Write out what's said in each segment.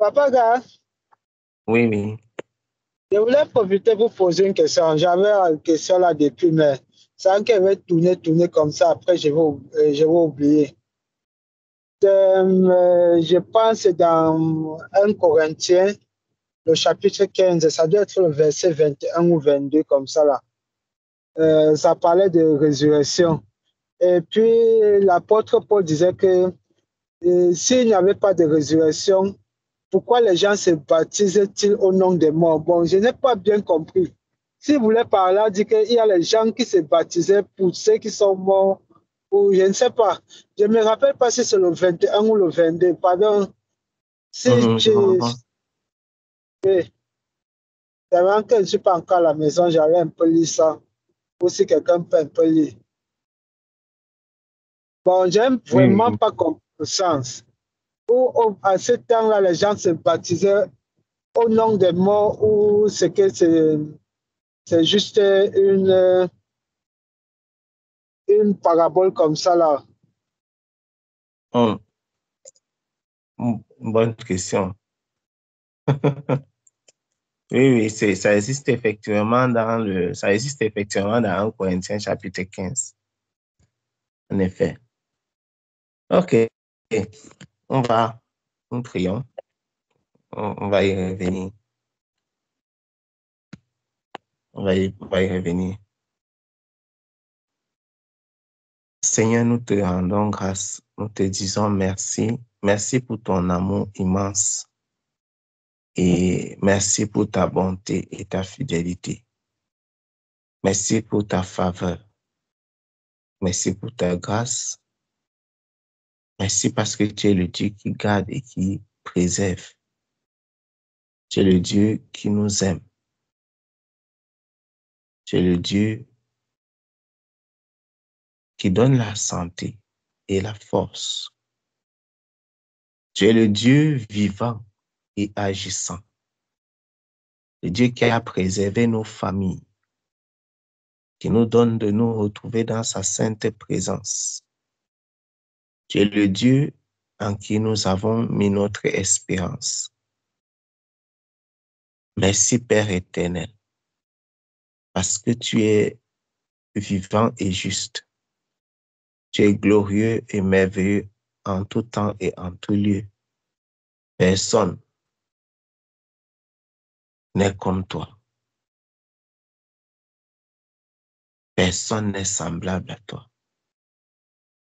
Papa gars, Oui, oui. je voulais profiter pour poser une question. J'avais une question là depuis, mais ça qu'elle va tourner comme ça. Après, je vais oublier. Je pense dans 1 Corinthiens, le chapitre 15, ça doit être le verset 21 ou 22 comme ça là. Ça parlait de résurrection. Et puis, l'apôtre Paul disait que s'il n'y avait pas de résurrection, pourquoi les gens se baptisent-ils au nom des morts? Bon, je n'ai pas bien compris. Si vous voulez par là dire qu'il y a les gens qui se baptisaient pour ceux qui sont morts, ou je ne sais pas. Je ne me rappelle pas si c'est le 21 ou le 22. Pardon. Si Je tu... comprends. C'est vraiment que je ne suis pas encore à la maison, j'allais un peu lire ça. Ou si quelqu'un peut un peu lire. Bon, j'aime Oui, vraiment oui. pas comprendre le sens. À ce temps-là, les gens se baptisaient au nom des morts ou c'est que c'est juste une parabole comme ça là. Oh, bonne question. Oui, oui, ça existe effectivement dans 1 Corinthiens chapitre 15. En effet. OK. On va, nous prions. On va y revenir. On va y revenir. Seigneur, nous te rendons grâce. Nous te disons merci. Merci pour ton amour immense. Et merci pour ta bonté et ta fidélité. Merci pour ta faveur. Merci pour ta grâce. Merci parce que tu es le Dieu qui garde et qui préserve. Tu es le Dieu qui nous aime. Tu es le Dieu qui donne la santé et la force. Tu es le Dieu vivant et agissant. Le Dieu qui a préservé nos familles, qui nous donne de nous retrouver dans sa sainte présence. Tu es le Dieu en qui nous avons mis notre espérance. Merci Père éternel, parce que tu es vivant et juste. Tu es glorieux et merveilleux en tout temps et en tout lieu. Personne n'est comme toi. Personne n'est semblable à toi.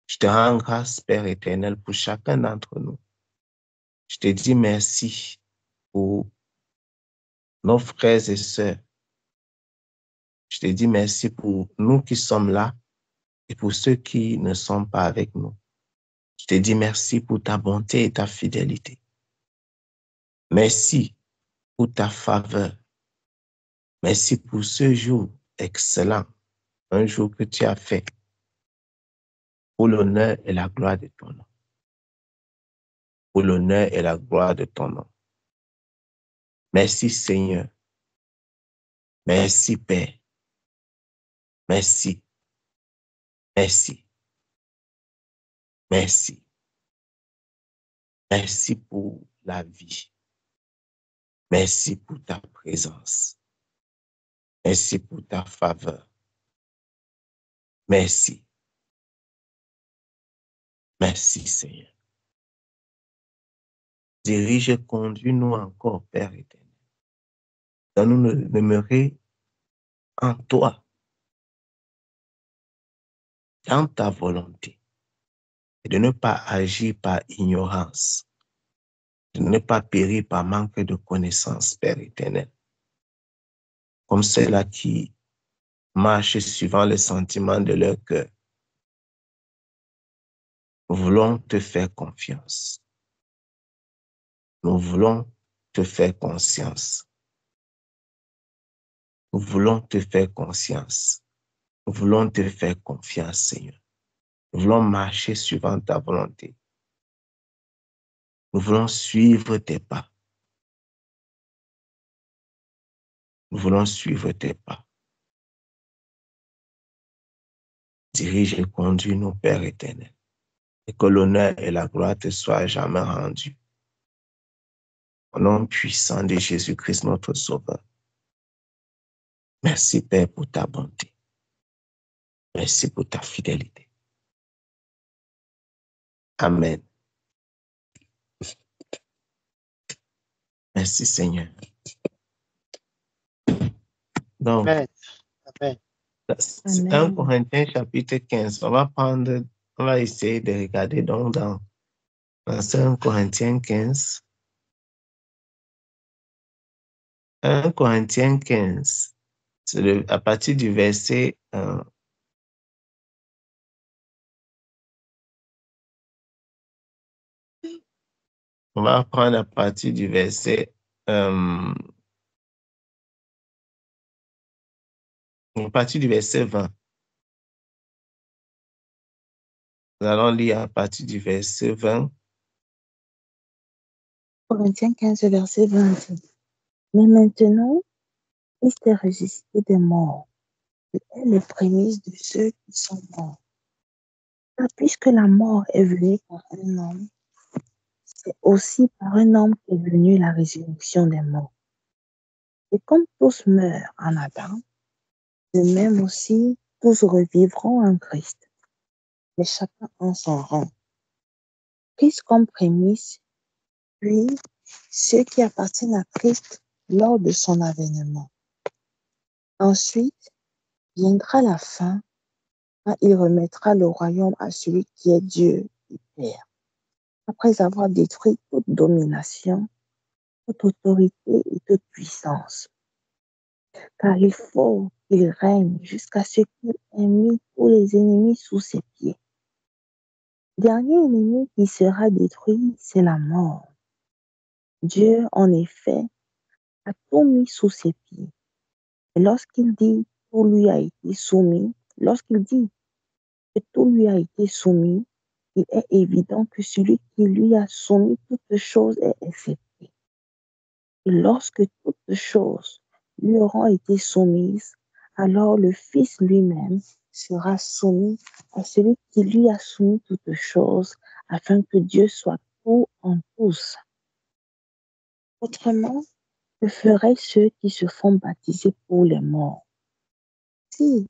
Je te rends grâce, Père éternel, pour chacun d'entre nous. Je te dis merci pour nos frères et sœurs. Je te dis merci pour nous qui sommes là et pour ceux qui ne sont pas avec nous. Je te dis merci pour ta bonté et ta fidélité. Merci pour ta faveur. Merci pour ce jour excellent, un jour que tu as fait pour l'honneur et la gloire de ton nom. Pour l'honneur et la gloire de ton nom. Merci Seigneur. Merci Père. Merci. Merci. Merci. Merci pour la vie. Merci pour ta présence. Merci pour ta faveur. Merci. Merci Seigneur. Dirige et conduis-nous encore, Père éternel. Donne-nous de demeurer en toi, dans ta volonté, et de ne pas agir par ignorance, de ne pas périr par manque de connaissance, Père éternel, comme ceux-là qui marchent suivant les sentiments de leur cœur. Nous voulons te faire confiance. Nous voulons te faire conscience. Nous voulons te faire conscience. Nous voulons te faire confiance, Seigneur. Nous voulons marcher suivant ta volonté. Nous voulons suivre tes pas. Nous voulons suivre tes pas. Dirige et conduis-nous, Père éternel, et que l'honneur et la gloire te soient jamais rendus. Au nom puissant de Jésus-Christ, notre Sauveur. Merci, Père, pour ta bonté. Merci pour ta fidélité. Amen. Merci, Seigneur. Donc, Amen. Amen. 1 Corinthiens chapitre 15, on va essayer de regarder donc dans 1 Corinthiens 15. 1 Corinthiens 15, c'est à partir du verset on va prendre à partir du verset à partir du verset 20. Nous allons lire à partir du verset 20. Corinthiens 15, verset 20. Mais maintenant, Christ est ressuscité des morts. Il est les prémices de ceux qui sont morts. Car puisque la mort est venue par un homme, c'est aussi par un homme qu'est venue la résurrection des morts. Et comme tous meurent en Adam, de même aussi tous revivront en Christ, mais chacun en son rang. Christ comme prémisse, puis ceux qui appartiennent à Christ lors de son avènement. Ensuite, viendra la fin, quand il remettra le royaume à celui qui est Dieu et Père, après avoir détruit toute domination, toute autorité et toute puissance. Car il faut qu'il règne jusqu'à ce qu'il ait mis tous les ennemis sous ses pieds. Le dernier ennemi qui sera détruit, c'est la mort. Dieu, en effet, a tout mis sous ses pieds. Et lorsqu'il dit tout lui a été soumis, lorsqu'il dit que tout lui a été soumis, il est évident que celui qui lui a soumis toutes choses est excepté. Et lorsque toutes choses lui auront été soumises, alors le Fils lui-même sera soumis à celui qui lui a soumis toutes choses, afin que Dieu soit tout en tous. Autrement, que feraient ceux qui se font baptiser pour les morts? Si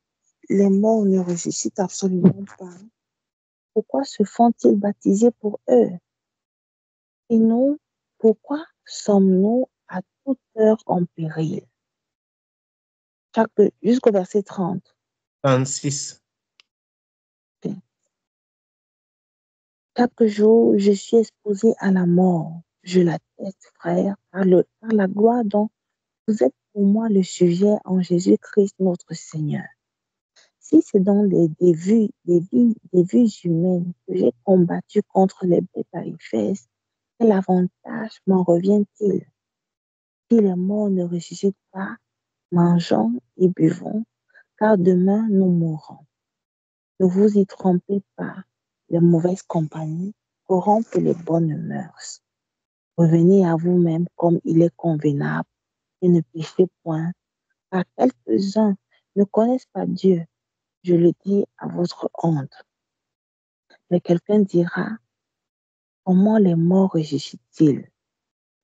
les morts ne ressuscitent absolument pas, pourquoi se font-ils baptiser pour eux? Et nous, pourquoi sommes-nous à toute heure en péril? Jusqu'au verset 30. 36. Chaque jour, je suis exposé à la mort. Je l'atteste, frère, par la gloire dont vous êtes pour moi le sujet en Jésus-Christ notre Seigneur. Si c'est dans des vues humaines que j'ai combattu contre les bêtes à Éphèse, quel avantage m'en revient-il? Si les morts ne ressuscitent pas, mangeons et buvons, car demain nous mourrons. Ne vous y trompez pas, les mauvaises compagnies corrompent les bonnes mœurs. Revenez à vous-même comme il est convenable et ne péchez point, car quelques-uns ne connaissent pas Dieu. Je le dis à votre honte. Mais quelqu'un dira, comment les morts ressuscitent-ils?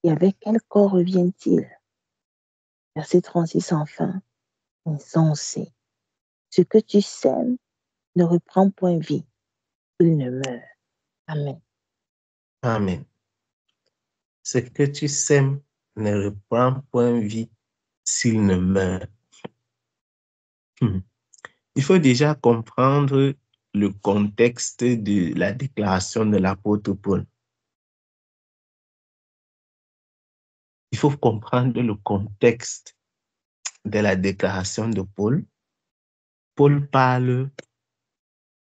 Et avec quel corps reviennent-ils? Verset 36 enfin, insensé. Ce que tu sèmes ne reprend point vie, il ne meurt. Amen. Amen. Ce que tu sèmes ne reprend point vie s'il ne meurt. Il faut déjà comprendre le contexte de la déclaration de l'apôtre Paul. Il faut comprendre le contexte de la déclaration de Paul. Paul parle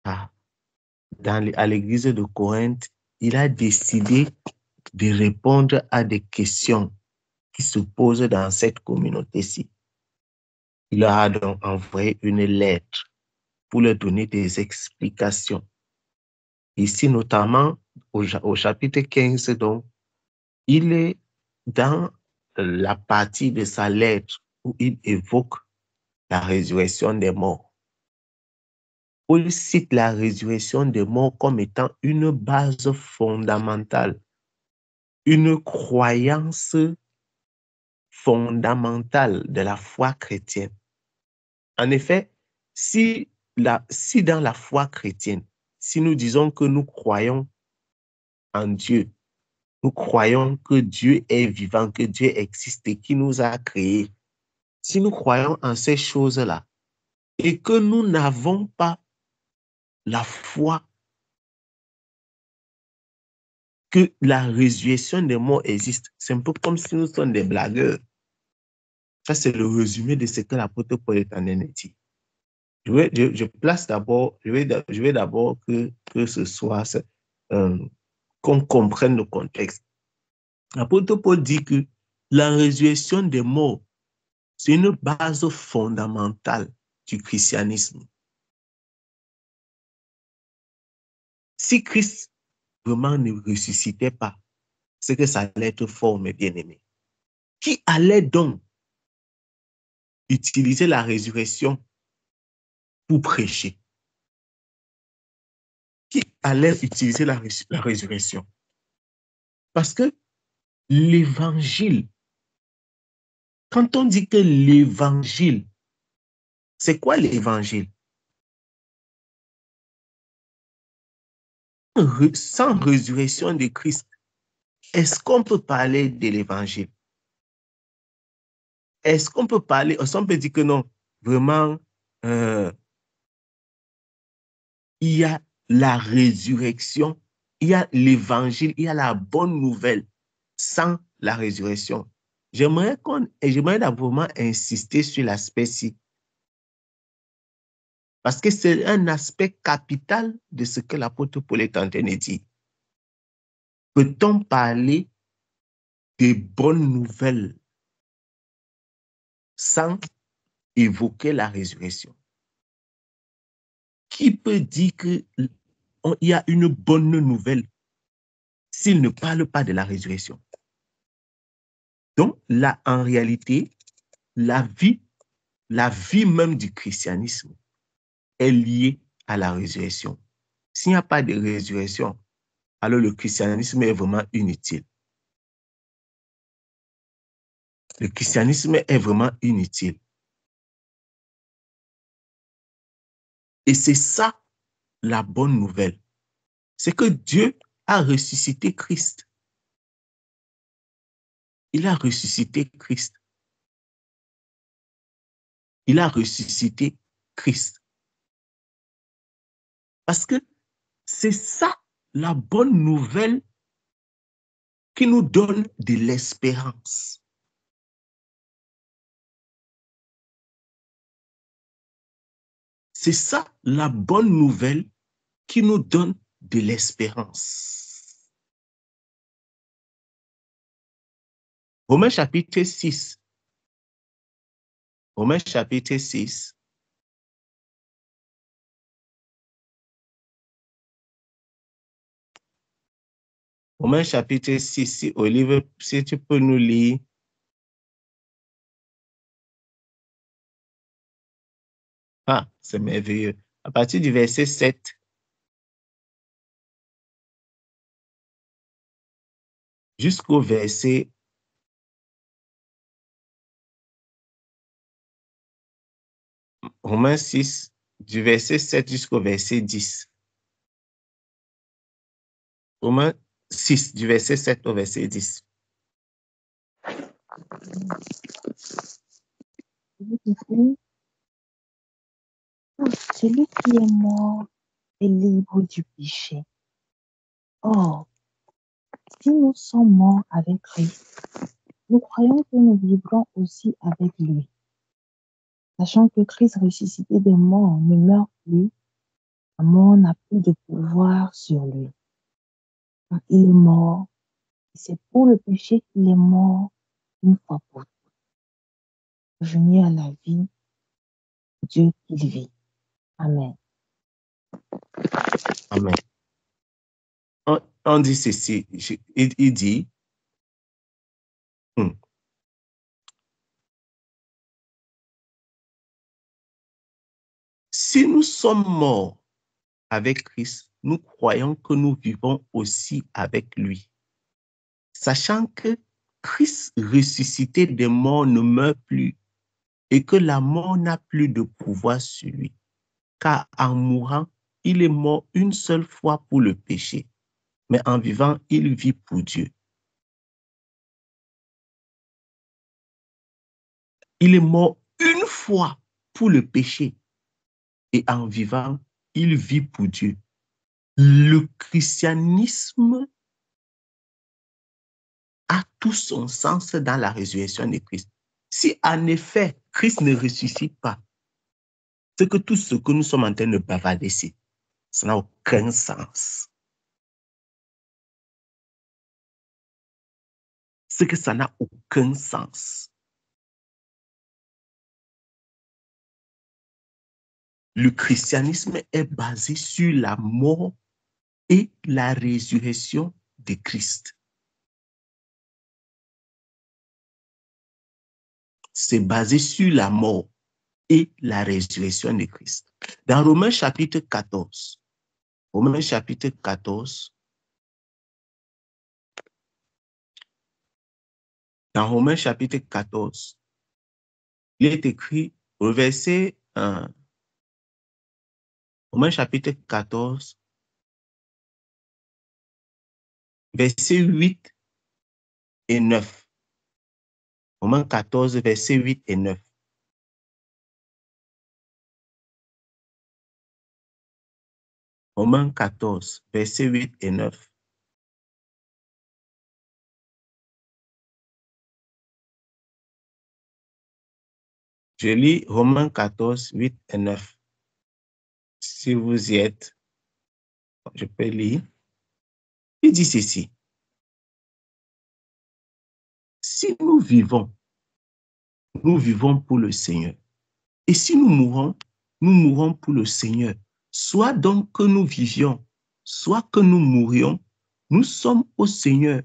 à l'église de Corinthe. Il a décidé de répondre à des questions qui se posent dans cette communauté-ci. Il leur a donc envoyé une lettre pour leur donner des explications. Ici, notamment, au chapitre 15, donc, il est dans la partie de sa lettre où il évoque la résurrection des morts. Paul cite la résurrection des morts comme étant une base fondamentale une croyance fondamentale de la foi chrétienne. En effet, si dans la foi chrétienne, si nous disons que nous croyons en Dieu, nous croyons que Dieu est vivant, que Dieu existe et qui nous a créés, si nous croyons en ces choses-là et que nous n'avons pas la foi que la résurrection des morts existe, c'est un peu comme si nous sommes des blagueurs. Ça, c'est le résumé de ce que l'apôtre Paul est en train de dire. Je place d'abord, je vais d'abord que ce soit, qu'on comprenne le contexte. L'apôtre Paul dit que la résurrection des morts, c'est une base fondamentale du christianisme. Si Christ vraiment ne ressuscitait pas, c'est que ça allait être fort, mes bien-aimés. Qui allait donc utiliser la résurrection pour prêcher? Qui allait utiliser la résurrection? Parce que l'évangile, quand on dit que l'évangile, c'est quoi l'évangile? Sans résurrection de Christ, est-ce qu'on peut parler de l'évangile? Est-ce qu'on peut parler, est-ce qu'on peut dire que non, vraiment, il y a la résurrection, il y a l'évangile, il y a la bonne nouvelle sans la résurrection. J'aimerais vraiment insister sur l'aspect-ci, parce que c'est un aspect capital de ce que l'apôtre Paul est en train de dire. Peut-on parler des bonnes nouvelles sans évoquer la résurrection? Qui peut dire qu'il y a une bonne nouvelle s'il ne parle pas de la résurrection? Donc, là, en réalité, la vie même du christianisme est liée à la résurrection. S'il n'y a pas de résurrection, alors le christianisme est vraiment inutile. Le christianisme est vraiment inutile. Et c'est ça la bonne nouvelle. C'est que Dieu a ressuscité Christ. Il a ressuscité Christ. Il a ressuscité Christ. Parce que c'est ça la bonne nouvelle qui nous donne de l'espérance. C'est ça la bonne nouvelle qui nous donne de l'espérance. Romains chapitre 6. Romains chapitre 6. Romains chapitre 6, si Olive, si tu peux nous lire. Ah, c'est merveilleux. À partir du verset 7 jusqu'au verset Romains 6, du verset 7 jusqu'au verset 10. Romains 6, du verset 7 au verset 10. Celui qui est mort est libre du péché. Or, si nous sommes morts avec Christ, nous croyons que nous vivrons aussi avec lui. Sachant que Christ ressuscité des morts ne meurt plus, la mort n'a plus de pouvoir sur lui. Quand il est mort, c'est pour le péché qu'il est mort une fois pour toutes. Revenu à la vie, Dieu qu'il vit. Amen. Amen. On dit ceci, il dit, si nous sommes morts avec Christ, nous croyons que nous vivons aussi avec lui. sachant que Christ ressuscité des morts ne meurt plus et que la mort n'a plus de pouvoir sur lui. Car en mourant, il est mort une seule fois pour le péché, mais en vivant, il vit pour Dieu. Il est mort une fois pour le péché et en vivant, il vit pour Dieu. Le christianisme a tout son sens dans la résurrection de Christ. Si en effet, Christ ne ressuscite pas, c'est que tout ce que nous sommes en train de bavarder ici, ça n'a aucun sens. C'est que ça n'a aucun sens. Le christianisme est basé sur la mort et la résurrection de Christ. C'est basé sur la mort et la résurrection de Christ. Dans Romains chapitre 14, Romains chapitre 14, dans Romains chapitre 14, il est écrit au verset 1, Romains chapitre 14, versets 8 et 9. Romains 14, versets 8 et 9. Romains 14, versets 8 et 9. Je lis Romains 14, 8 et 9. Si vous y êtes, je peux lire. Il dit ceci. Si nous vivons pour le Seigneur. Et si nous mourrons pour le Seigneur. Soit donc que nous vivions, soit que nous mourions, nous sommes au Seigneur.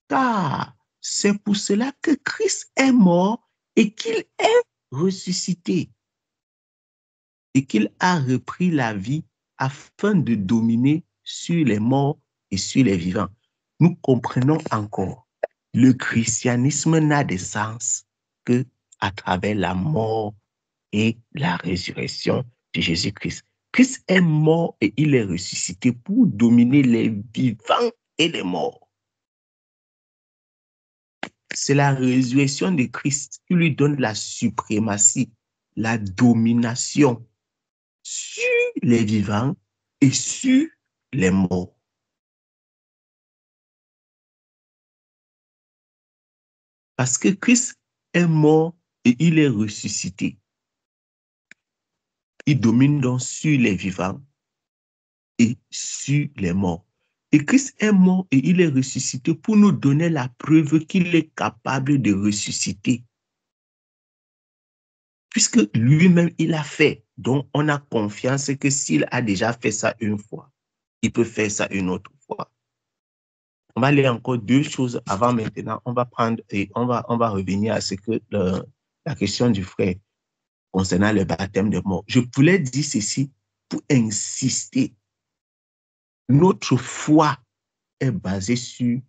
Car c'est pour cela que Christ est mort et qu'il est ressuscité. Et qu'il a repris la vie afin de dominer sur les morts et sur les vivants. Nous comprenons encore, le christianisme n'a de sens que à travers la mort et la résurrection de Jésus-Christ. Christ est mort et il est ressuscité pour dominer les vivants et les morts. C'est la résurrection de Christ qui lui donne la suprématie, la domination sur les vivants et sur les morts. Parce que Christ est mort et il est ressuscité. Il domine donc sur les vivants et sur les morts. Et Christ est mort et il est ressuscité pour nous donner la preuve qu'il est capable de ressusciter. Puisque lui-même, il a fait. Donc, on a confiance que s'il a déjà fait ça une fois, il peut faire ça une autre fois. On va lire encore deux choses avant maintenant. On va prendre et on va revenir à ce que la question du frère concernant le baptême de mort. Je voulais dire ceci pour insister. Notre foi est basée sur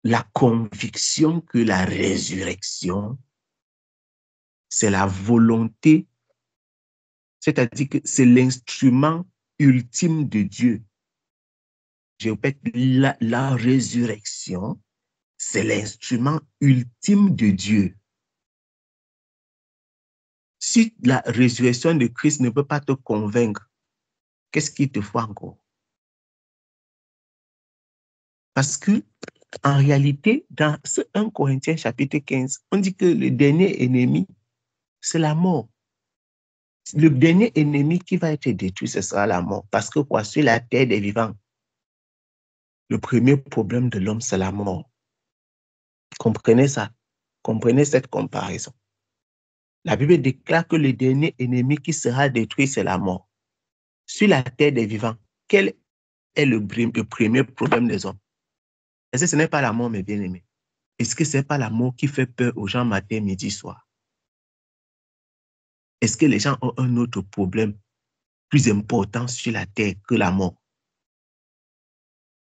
la conviction que la résurrection, c'est la volonté, c'est-à-dire que c'est l'instrument ultime de Dieu. Je répète, la résurrection, c'est l'instrument ultime de Dieu. Si la résurrection de Christ ne peut pas te convaincre, qu'est-ce qu'il te faut encore? Parce que, en réalité, dans ce 1 Corinthiens chapitre 15, on dit que le dernier ennemi, c'est la mort. Le dernier ennemi qui va être détruit, ce sera la mort. Parce que quoi, sur la terre des vivants, le premier problème de l'homme, c'est la mort. Comprenez ça. Comprenez cette comparaison. La Bible déclare que le dernier ennemi qui sera détruit, c'est la mort. Sur la terre des vivants, quel est le premier problème des hommes? Est-ce que ce n'est pas la mort, mes bien-aimés? Est-ce que ce n'est pas la mort qui fait peur aux gens matin, midi, soir? Est-ce que les gens ont un autre problème plus important sur la terre que la mort?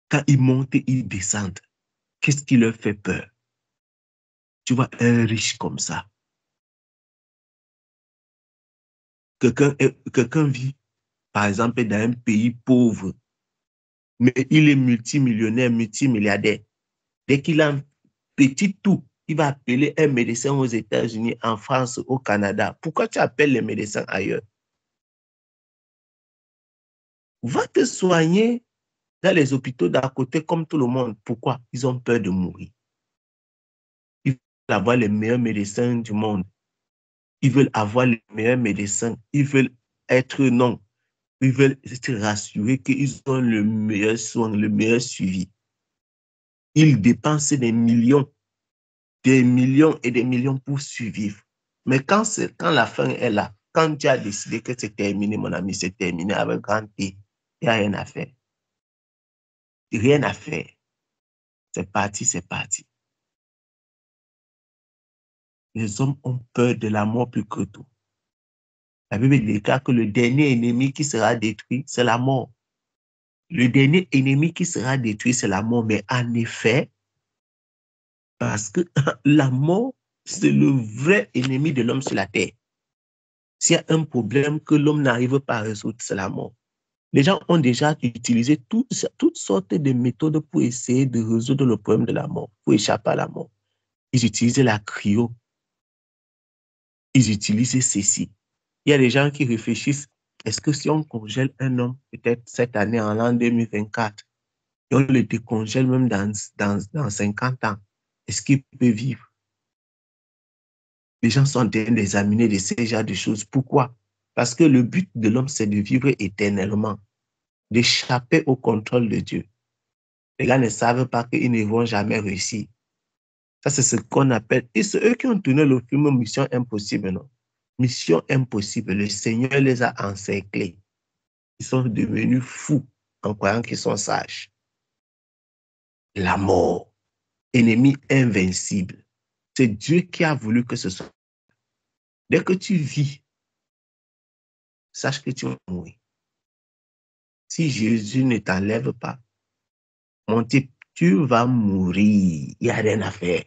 Quand ils montent et ils descendent, Qu'est-ce qui leur fait peur? Tu vois un riche comme ça. Quelqu'un vit, par exemple, dans un pays pauvre, mais il est multimillionnaire, multimilliardaire. Dès qu'il a un petit tout, il va appeler un médecin aux États-Unis, en France, au Canada. Pourquoi tu appelles les médecins ailleurs? Va te soigner dans les hôpitaux d'à côté comme tout le monde. Pourquoi? Ils ont peur de mourir. Ils veulent avoir les meilleurs médecins du monde. Ils veulent avoir les meilleurs médecins. Ils veulent être non. Ils veulent se rassurer qu'ils ont le meilleur soin, le meilleur suivi. Ils dépensent des millions et des millions pour survivre. Mais quand la fin est là, quand tu as décidé que c'est terminé, mon ami, c'est terminé avec grand T, il n'y a rien à faire. Rien à faire. C'est parti, c'est parti. Les hommes ont peur de la mort plus que tout. La Bible déclare que le dernier ennemi qui sera détruit, c'est la mort. Le dernier ennemi qui sera détruit, c'est la mort. Mais en effet, parce que la mort, c'est le vrai ennemi de l'homme sur la terre. S'il y a un problème que l'homme n'arrive pas à résoudre, c'est la mort. Les gens ont déjà utilisé toutes sortes de méthodes pour essayer de résoudre le problème de la mort, pour échapper à la mort. Ils utilisent la cryo. Ils utilisent ceci. Il y a des gens qui réfléchissent, est-ce que si on congèle un homme, peut-être cette année, en l'an 2024, et on le décongèle même dans 50 ans, est-ce qu'il peut vivre? Les gens sont en train d'examiner de ces genres de choses. Pourquoi? Parce que le but de l'homme, c'est de vivre éternellement, d'échapper au contrôle de Dieu. Les gars ne savent pas qu'ils ne vont jamais réussir. Ça, c'est ce qu'on appelle... Et c'est eux qui ont tourné le film Mission Impossible, non? Mission Impossible. Le Seigneur les a encerclés. Ils sont devenus fous en croyant qu'ils sont sages. La mort, ennemi invincible. C'est Dieu qui a voulu que ce soit. Dès que tu vis, sache que tu vas mourir. Si Jésus ne t'enlève pas, mon type, tu vas mourir. Il n'y a rien à faire.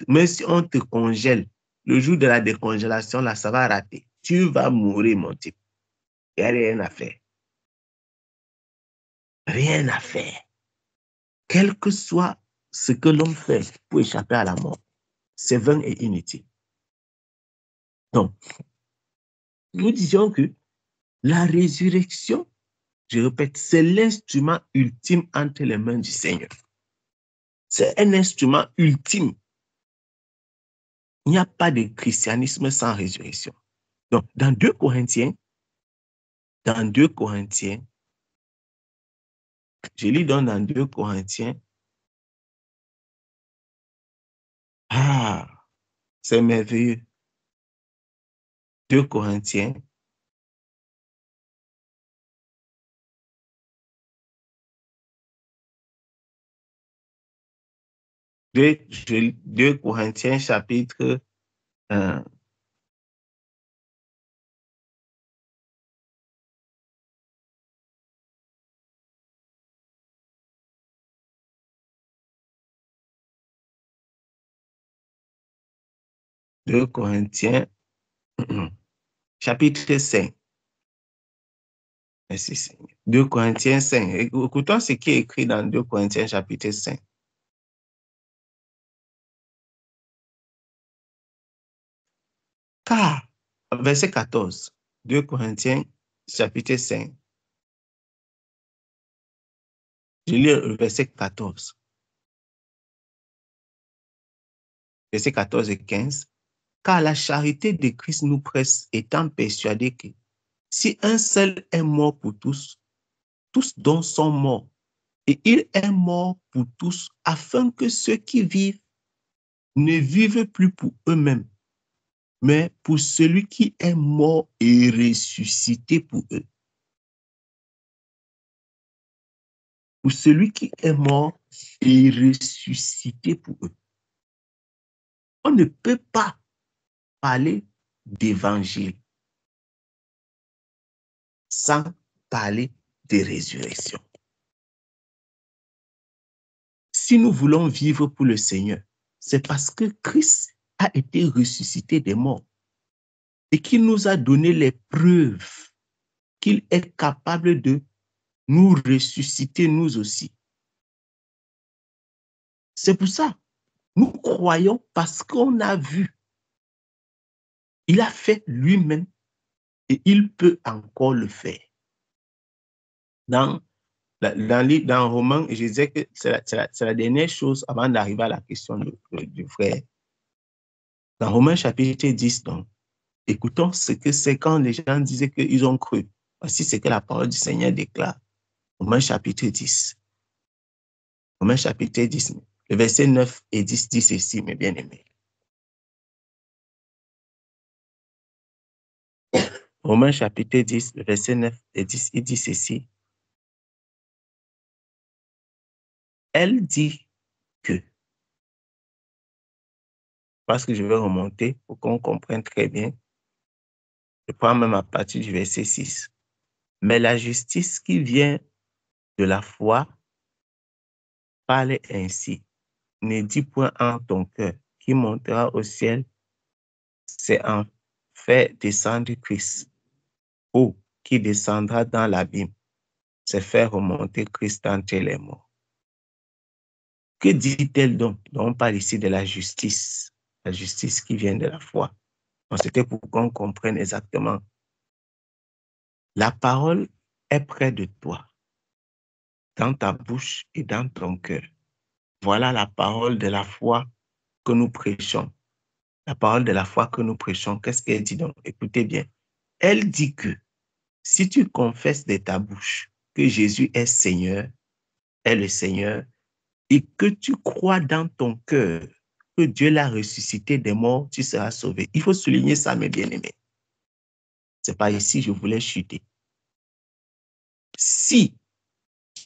Même si on te congèle, le jour de la décongélation, là, ça va rater. Tu vas mourir, mon type. Il n'y a rien à faire. Rien à faire. Quel que soit ce que l'homme fait pour échapper à la mort, c'est vain et inutile. Donc, nous disions que la résurrection, je répète, c'est l'instrument ultime entre les mains du Seigneur. C'est un instrument ultime. Il n'y a pas de christianisme sans résurrection. Donc, dans 2 Corinthiens, je lis donc dans 2 Corinthiens, c'est merveilleux. 2 Corinthiens, deux Corinthiens chapitre 2 Corinthiens, chapitre 5. Merci Seigneur. 2 Corinthiens 5. Écoutons ce qui est écrit dans 2 Corinthiens chapitre 5. Car, verset 14, 2 Corinthiens chapitre 5. Je lis le verset 14. Verset 14 et 15. Car la charité de Christ nous presse, étant persuadés que si un seul est mort pour tous, tous donc sont morts. Et il est mort pour tous, afin que ceux qui vivent ne vivent plus pour eux-mêmes, mais pour celui qui est mort et ressuscité pour eux. Pour celui qui est mort et ressuscité pour eux. On ne peut pas parler d'évangile sans parler de résurrection. si nous voulons vivre pour le Seigneur, c'est parce que Christ a été ressuscité des morts et qu'il nous a donné les preuves qu'il est capable de nous ressusciter nous aussi. C'est pour ça, nous croyons parce qu'on a vu. Il a fait lui-même et il peut encore le faire. Dans Romains, je disais que c'est la dernière chose avant d'arriver à la question du frère. Dans Romains chapitre 10, donc, écoutons ce que c'est quand les gens disaient qu'ils ont cru. Voici ce que la parole du Seigneur déclare. Romains chapitre 10. Romains chapitre 10, le verset 9 et 10 dit ceci, mes bien-aimés. Romains chapitre 10, le verset 9 et 10, il dit ceci. Elle dit que, parce que je vais remonter pour qu'on comprenne très bien, je prends même à partir du verset 6. Mais la justice qui vient de la foi parle ainsi. Ne dis point en ton cœur qui montera au ciel, c'est en fait descendre Christ. Ou qui descendra dans l'abîme, c'est faire remonter Christ entre les morts. Que dit-elle donc? On parle ici de la justice qui vient de la foi. C'était pour qu'on comprenne exactement. La parole est près de toi, dans ta bouche et dans ton cœur. Voilà la parole de la foi que nous prêchons. La parole de la foi que nous prêchons, qu'est-ce qu'elle dit donc? Écoutez bien. Elle dit que si tu confesses de ta bouche que Jésus est Seigneur, est le Seigneur, et que tu crois dans ton cœur que Dieu l'a ressuscité des morts, tu seras sauvé. Il faut souligner ça, mes bien-aimés. C'est pas ici, je voulais chuter. Si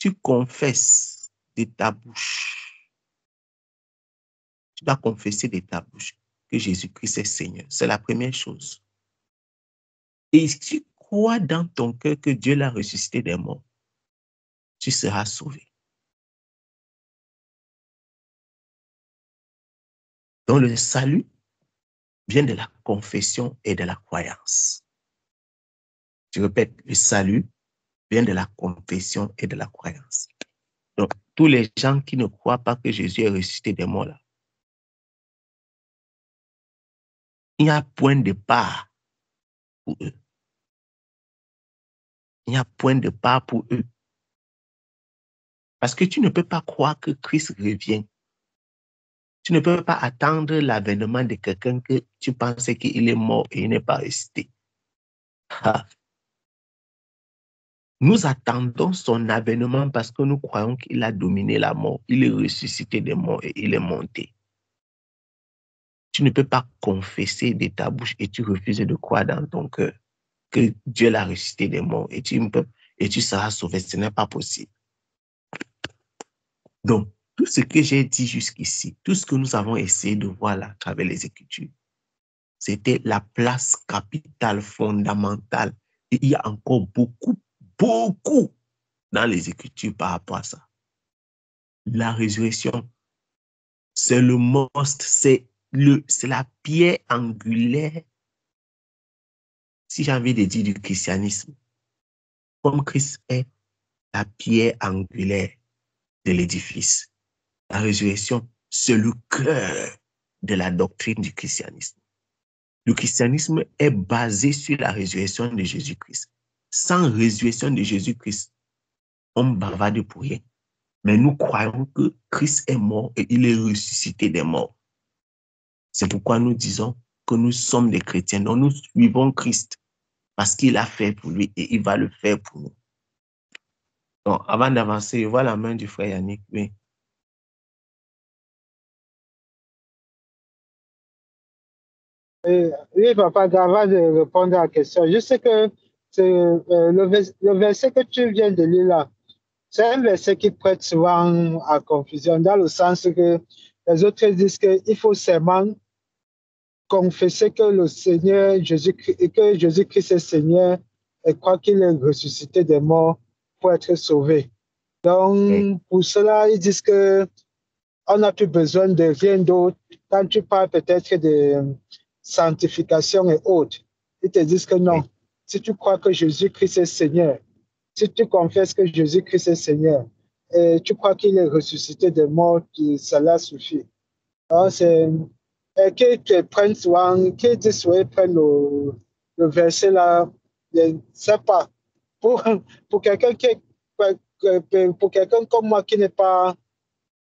tu confesses de ta bouche, tu dois confesser de ta bouche que Jésus-Christ est Seigneur. C'est la première chose. Et si tu crois dans ton cœur que Dieu l'a ressuscité des morts, tu seras sauvé. Donc le salut vient de la confession et de la croyance. Je répète, le salut vient de la confession et de la croyance. Donc, tous les gens qui ne croient pas que Jésus est ressuscité des morts, là, il y a point de part pour eux. Il y a point de part pour eux. Parce que tu ne peux pas croire que Christ revient. Tu ne peux pas attendre l'avènement de quelqu'un que tu pensais qu'il est mort et il n'est pas ressuscité. Ah. Nous attendons son avènement parce que nous croyons qu'il a dominé la mort. Il est ressuscité des morts et il est monté. Tu ne peux pas confesser de ta bouche et tu refuses de croire dans ton cœur que Dieu l'a ressuscité des morts et tu seras sauvé. Ce n'est pas possible. Donc, tout ce que j'ai dit jusqu'ici, tout ce que nous avons essayé de voir là, à travers les Écritures, c'était la place capitale, fondamentale. Et il y a encore beaucoup dans les Écritures par rapport à ça. La résurrection, c'est le must, c'est la pierre angulaire, si j'ai envie de dire, du christianisme. Comme Christ est la pierre angulaire de l'édifice. La résurrection, c'est le cœur de la doctrine du christianisme. Le christianisme est basé sur la résurrection de Jésus-Christ. Sans résurrection de Jésus-Christ, on bavarde pour rien. Mais nous croyons que Christ est mort et il est ressuscité des morts. C'est pourquoi nous disons que nous sommes des chrétiens. Donc nous suivons Christ parce qu'il a fait pour lui et il va le faire pour nous. Donc, avant d'avancer, je vois la main du frère Yannick. Oui. Oui, papa, avant de répondre à la question, je sais que le verset que tu viens de lire là, c'est un verset qui prête souvent à confusion, dans le sens que les autres disent qu'il faut seulement confesser que le Seigneur Jésus-Christ est Seigneur et croire qu'il est ressuscité des morts pour être sauvé. Donc, pour cela, ils disent que on n'a plus besoin de rien d'autre. Quand tu parles peut-être de sanctification et autres, ils te disent que non. Oui. Si tu crois que Jésus-Christ est Seigneur, si tu confesses que Jésus-Christ est Seigneur, et tu crois qu'il est ressuscité des morts, cela suffit. Alors, c'est qu'ils te prennent souvent, qu'ils disent souvent, prennent le verset là, je ne sais pas. Pour quelqu'un pour quelqu'un comme moi qui n'est pas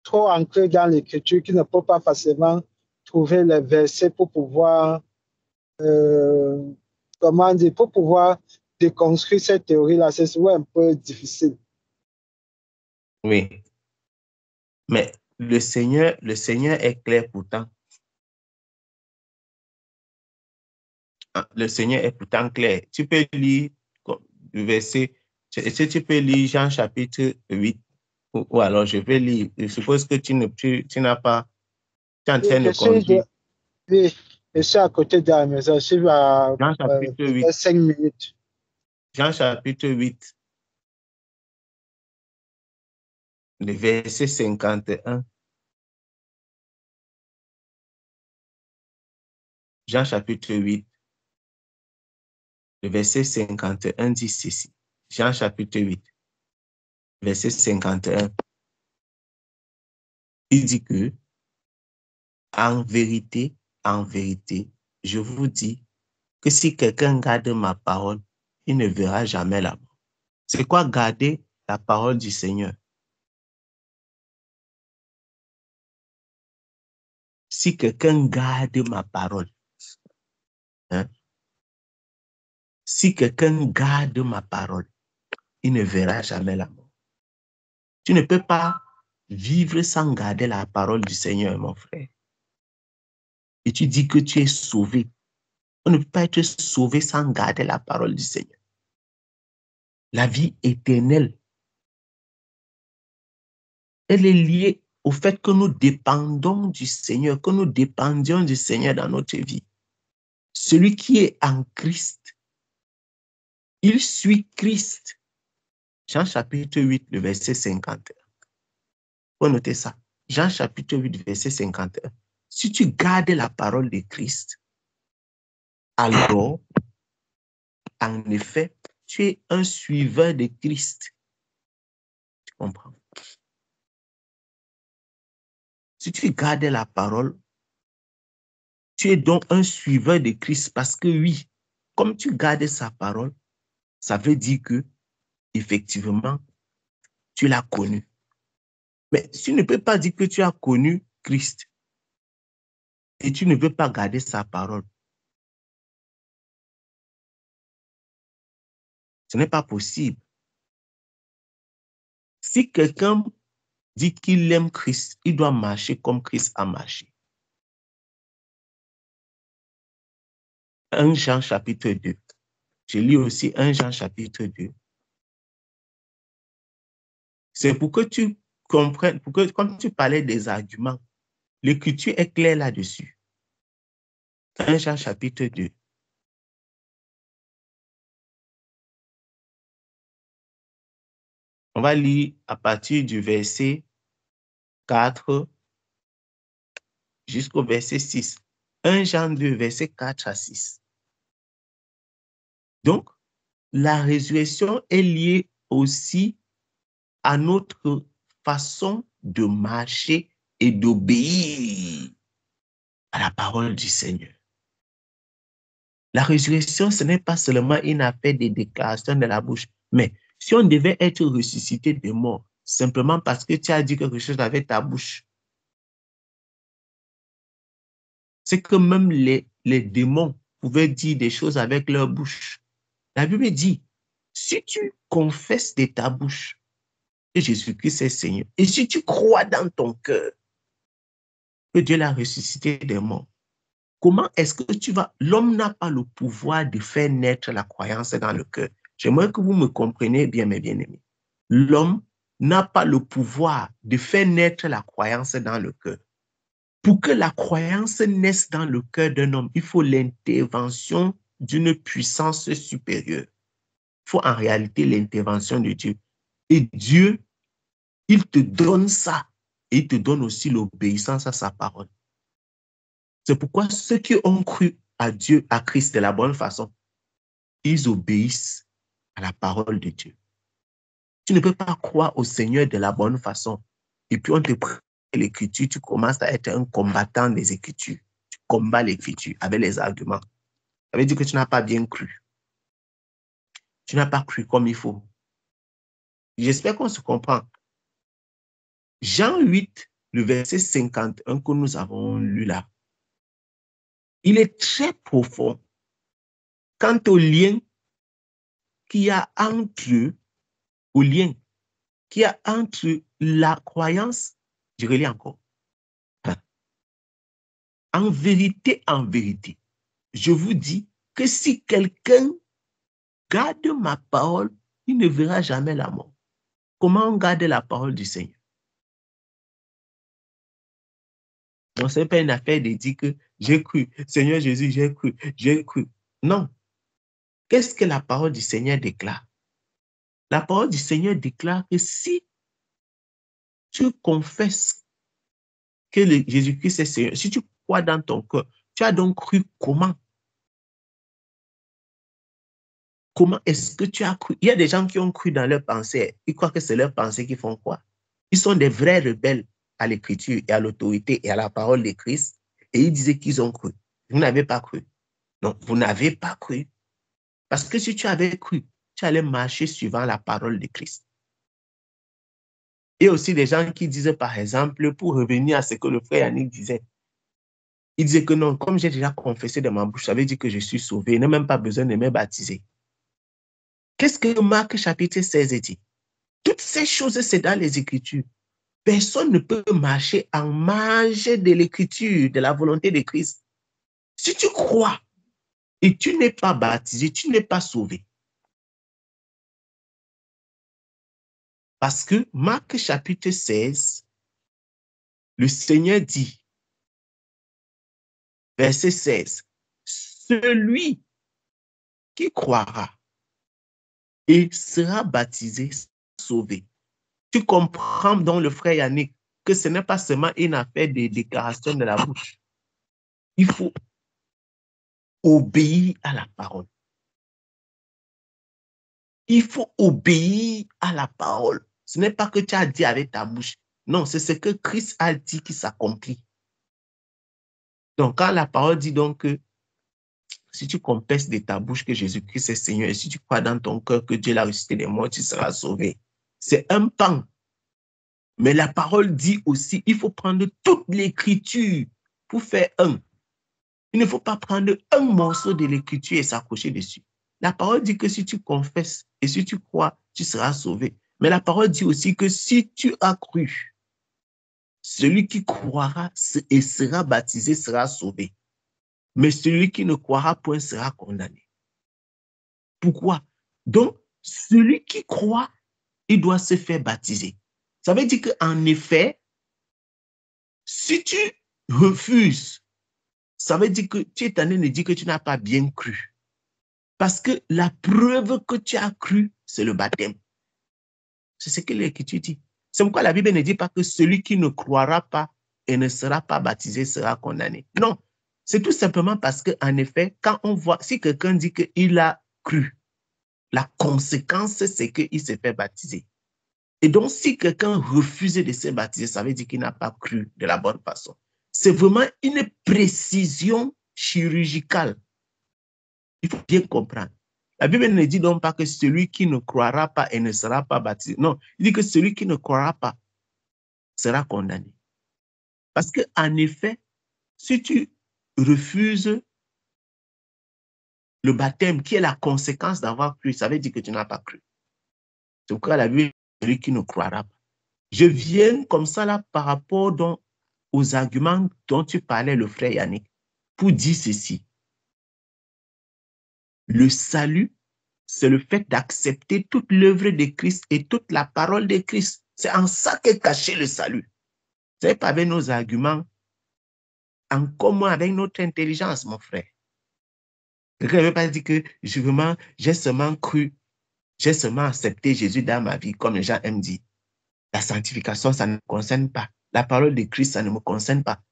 trop ancré dans l'écriture, qui ne peut pas facilement trouver les versets pour pouvoir, euh, comment dire, pour pouvoir déconstruire cette théorie-là, c'est souvent un peu difficile. Oui. Mais le Seigneur est clair pourtant. Le Seigneur est pourtant clair. Tu peux lire le verset, tu peux lire Jean chapitre 8, ou alors je vais lire. Je suppose que tu n'as pas, tu es en Oui, train de conduire. oui, je suis à côté de la maison, je suis à Jean chapitre 8. 5 minutes. Jean chapitre 8, le verset 51. Jean chapitre 8, le verset 51 dit ceci. Jean chapitre 8, verset 51. Il dit que, en vérité, je vous dis que si quelqu'un garde ma parole, il ne verra jamais la mort. C'est quoi garder la parole du Seigneur? Si quelqu'un garde ma parole, hein? Si quelqu'un garde ma parole, il ne verra jamais la mort. Tu ne peux pas vivre sans garder la parole du Seigneur, mon frère. Et tu dis que tu es sauvé. On ne peut pas être sauvé sans garder la parole du Seigneur. La vie éternelle, elle est liée au fait que nous dépendons du Seigneur, que nous dépendions du Seigneur dans notre vie. Celui qui est en Christ, il suit Christ. Jean chapitre 8, le verset 51. Faut noter ça. Jean chapitre 8, verset 51. Si tu gardes la parole de Christ, alors, en effet, tu es un suiveur de Christ. Tu comprends? Si tu gardes la parole, tu es donc un suiveur de Christ parce que oui, comme tu gardes sa parole, ça veut dire que, effectivement, tu l'as connu. Mais tu ne peux pas dire que tu as connu Christ et tu ne peux pas garder sa parole. Ce n'est pas possible. Si quelqu'un dit qu'il aime Christ, il doit marcher comme Christ a marché. 1 Jean chapitre 2. Je lis aussi 1 Jean chapitre 2. C'est pour que tu comprennes, pour que, comme tu parlais des arguments, l'écriture est claire là-dessus. 1 Jean chapitre 2. On va lire à partir du verset 4 jusqu'au verset 6. 1 Jean 2, verset 4 à 6. Donc, la résurrection est liée aussi à notre façon de marcher et d'obéir à la parole du Seigneur. La résurrection, ce n'est pas seulement une affaire de déclaration de la bouche, mais si on devait être ressuscité de mort, simplement parce que tu as dit quelque chose avec ta bouche, c'est que même les démons pouvaient dire des choses avec leur bouche. La Bible dit, si tu confesses de ta bouche que Jésus-Christ est Seigneur, et si tu crois dans ton cœur que Dieu l'a ressuscité des morts, comment est-ce que tu vas... L'homme n'a pas le pouvoir de faire naître la croyance dans le cœur. J'aimerais que vous me compreniez bien, mes bien-aimés. L'homme n'a pas le pouvoir de faire naître la croyance dans le cœur. Pour que la croyance naisse dans le cœur d'un homme, il faut l'intervention d'une puissance supérieure. Il faut en réalité l'intervention de Dieu. Et Dieu, il te donne ça et il te donne aussi l'obéissance à sa parole. C'est pourquoi ceux qui ont cru à Dieu, à Christ de la bonne façon, ils obéissent à la parole de Dieu. Tu ne peux pas croire au Seigneur de la bonne façon. Et puis on te prend l'écriture, tu commences à être un combattant des Écritures. Tu combats l'Écriture avec les arguments. Ça veut dire que tu n'as pas bien cru. Tu n'as pas cru comme il faut. J'espère qu'on se comprend. Jean 8, le verset 51 que nous avons lu là, il est très profond quant au lien qu'il y a entre la croyance, je relis encore. En vérité, je vous dis que si quelqu'un garde ma parole, il ne verra jamais la mort. Comment on garde la parole du Seigneur? Donc, ce n'est pas une affaire de dire que j'ai cru, Seigneur Jésus, j'ai cru. Non. Qu'est-ce que la parole du Seigneur déclare? La parole du Seigneur déclare que si tu confesses que Jésus-Christ est Seigneur, si tu crois dans ton cœur, tu as donc cru comment? Comment est-ce que tu as cru? Il y a des gens qui ont cru dans leur pensée. Ils croient que c'est leur pensée qui font quoi? Ils sont des vrais rebelles à l'écriture et à l'autorité et à la parole de Christ. Et ils disaient qu'ils ont cru. Vous n'avez pas cru. Non, vous n'avez pas cru. Parce que si tu avais cru, tu allais marcher suivant la parole de Christ. Il y a aussi des gens qui disaient, par exemple, pour revenir à ce que le frère Yannick disait, il disait que non, comme j'ai déjà confessé de ma bouche, ça veut dire que je suis sauvé. Il n'a même pas besoin de me baptiser. Qu'est-ce que Marc chapitre 16 dit? Toutes ces choses, c'est dans les Écritures. Personne ne peut marcher en marge de l'Écriture, de la volonté de Christ. Si tu crois et tu n'es pas baptisé, tu n'es pas sauvé. Parce que Marc chapitre 16, le Seigneur dit, verset 16, celui qui croira et sera baptisé, sauvé. Tu comprends donc le frère Yannick que ce n'est pas seulement une affaire de déclaration de la bouche. Il faut obéir à la parole. Il faut obéir à la parole. Ce n'est pas que tu as dit avec ta bouche. Non, c'est ce que Christ a dit qui s'accomplit. Donc, quand la parole dit donc que si tu confesses de ta bouche que Jésus-Christ est Seigneur et si tu crois dans ton cœur que Dieu l'a ressuscité des morts, tu seras sauvé. C'est un pan. Mais la parole dit aussi, il faut prendre toute l'écriture pour faire un. Il ne faut pas prendre un morceau de l'écriture et s'accrocher dessus. La parole dit que si tu confesses et si tu crois, tu seras sauvé. Mais la parole dit aussi que si tu as cru, celui qui croira et sera baptisé sera sauvé. Mais celui qui ne croira point sera condamné. Pourquoi? Donc, celui qui croit, il doit se faire baptiser. Ça veut dire qu'en effet, si tu refuses, ça veut dire que tu es en train de dire que tu n'as pas bien cru. Parce que la preuve que tu as cru, c'est le baptême. C'est ce que l'Écriture dit. C'est pourquoi la Bible ne dit pas que celui qui ne croira pas et ne sera pas baptisé sera condamné. Non, c'est tout simplement parce qu'en effet, quand on voit, si quelqu'un dit qu'il a cru, la conséquence, c'est qu'il s'est fait baptiser. Et donc, si quelqu'un refuse de se baptiser, ça veut dire qu'il n'a pas cru de la bonne façon. C'est vraiment une précision chirurgicale. Il faut bien comprendre. La Bible ne dit donc pas que celui qui ne croira pas et ne sera pas baptisé. Non, il dit que celui qui ne croira pas sera condamné. Parce qu'en effet, si tu refuses le baptême, qui est la conséquence d'avoir cru, ça veut dire que tu n'as pas cru. C'est pourquoi la Bible dit celui qui ne croira pas. Je viens comme ça là par rapport donc aux arguments dont tu parlais, le frère Yannick, pour dire ceci. Le salut, c'est le fait d'accepter toute l'œuvre de Christ et toute la parole de Christ. C'est en ça qu'est caché le salut. Ce n'est pas avec nos arguments, en commun avec notre intelligence, mon frère. Quelqu'un ne veut pas dire que j'ai seulement cru, j'ai seulement accepté Jésus dans ma vie, comme les gens aiment dire. La sanctification, ça ne concerne pas. la parole de Christ, ça ne me concerne pas,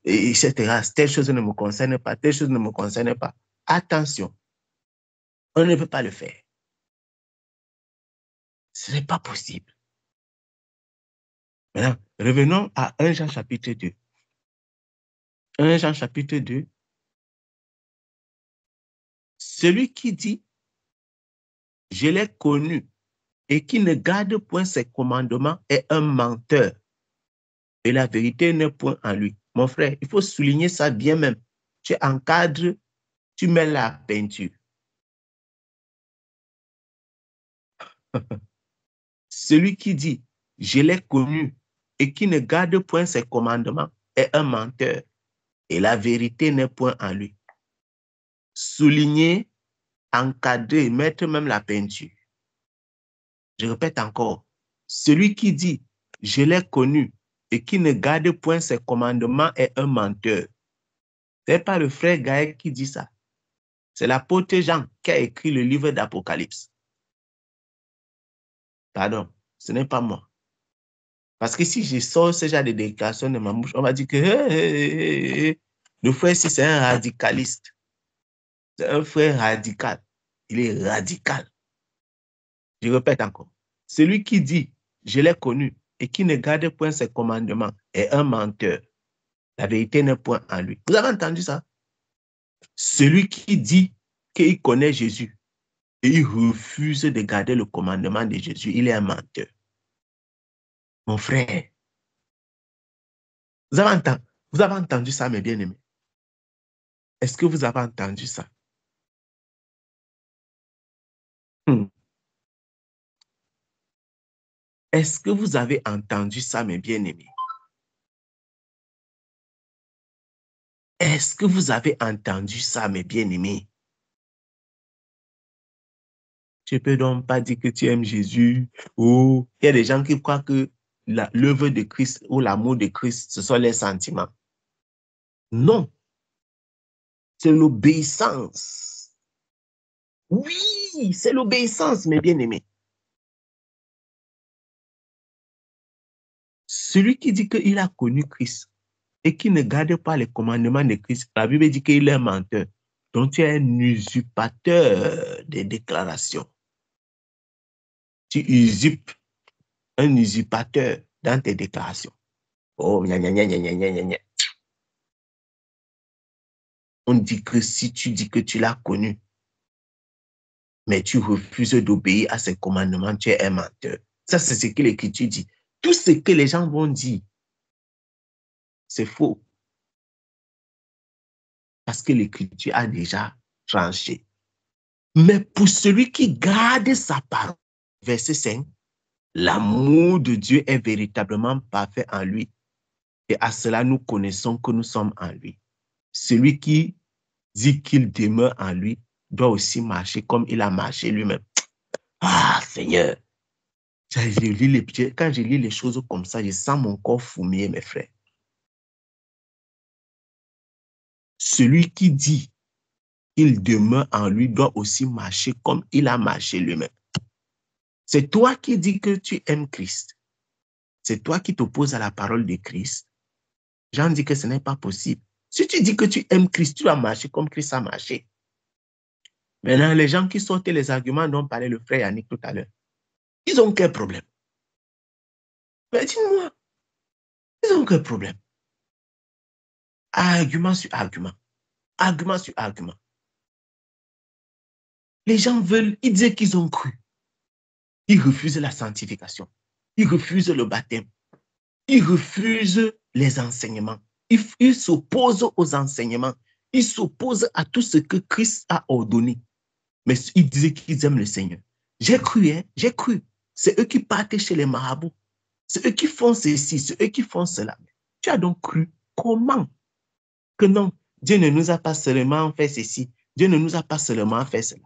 etc. Telle chose ne me concerne pas, telle chose ne me concerne pas. Attention, on ne peut pas le faire. Ce n'est pas possible. Maintenant, revenons à 1 Jean chapitre 2. 1 Jean chapitre 2. Celui qui dit, je l'ai connu, et qui ne garde point ses commandements est un menteur. Et la vérité n'est point en lui. Mon frère, il faut souligner ça bien même. Tu encadres, tu mets la peinture. Celui qui dit, je l'ai connu, et qui ne garde point ses commandements est un menteur. Et la vérité n'est point en lui. Souligner, encadrer, mettre même la peinture. Je répète encore, celui qui dit, je l'ai connu, et qui ne garde point ses commandements est un menteur. Ce n'est pas le frère Gaël qui dit ça. C'est l'apôtre Jean qui a écrit le livre d'Apocalypse. Pardon, ce n'est pas moi. Parce que si je sors ce genre de déclaration de ma bouche, on va dire que le frère, si c'est un radicaliste, c'est un frère radical. Il est radical. Je répète encore. Celui qui dit, je l'ai connu, et qui ne garde point ses commandements est un menteur. La vérité n'est point en lui. Vous avez entendu ça? Celui qui dit qu'il connaît Jésus et il refuse de garder le commandement de Jésus, il est un menteur. Mon frère, vous avez entendu ça, mes bien-aimés? Est-ce que vous avez entendu ça? Est-ce que vous avez entendu ça, mes bien-aimés? Est-ce que vous avez entendu ça, mes bien-aimés? Tu ne peux donc pas dire que tu aimes Jésus. Ou il y a des gens qui croient que l'œuvre de Christ ou l'amour de Christ, ce sont les sentiments. Non. C'est l'obéissance. Oui, c'est l'obéissance, mes bien-aimés. Celui qui dit qu'il a connu Christ et qui ne garde pas les commandements de Christ, la Bible dit qu'il est un menteur. Donc, tu es un usurpateur des déclarations. Tu usurpes, un usurpateur dans tes déclarations. Oh, gna, gna, gna, gna, gna, gna, gna. On dit que si tu dis que tu l'as connu, mais tu refuses d'obéir à ses commandements, tu es un menteur. Ça, c'est ce que l'Écriture dit. Tout ce que les gens vont dire, c'est faux. Parce que l'Écriture a déjà tranché. Mais pour celui qui garde sa parole, verset 5, l'amour de Dieu est véritablement parfait en lui. Et à cela, nous connaissons que nous sommes en lui. Celui qui dit qu'il demeure en lui doit aussi marcher comme il a marché lui-même. Ah, Seigneur! Quand je lis les choses comme ça, je sens mon corps fourmiller, mes frères. Celui qui dit qu'il demeure en lui doit aussi marcher comme il a marché lui-même. C'est toi qui dis que tu aimes Christ. C'est toi qui t'opposes à la parole de Christ. Jean dit que ce n'est pas possible. Si tu dis que tu aimes Christ, tu vas marcher comme Christ a marché. Maintenant, les gens qui sortent les arguments dont parlait le frère Yannick tout à l'heure, ils ont quel problème? Mais dis-moi, ils ont quel problème? Argument sur argument. Argument sur argument. Les gens veulent, ils disent qu'ils ont cru. Ils refusent la sanctification. Ils refusent le baptême. Ils refusent les enseignements. Ils s'opposent aux enseignements. Ils s'opposent à tout ce que Christ a ordonné. Mais ils disaient qu'ils aiment le Seigneur. J'ai cru, hein, j'ai cru. C'est eux qui partent chez les marabouts. C'est eux qui font ceci, c'est eux qui font cela. Tu as donc cru comment? Que non, Dieu ne nous a pas seulement fait ceci. Dieu ne nous a pas seulement fait cela.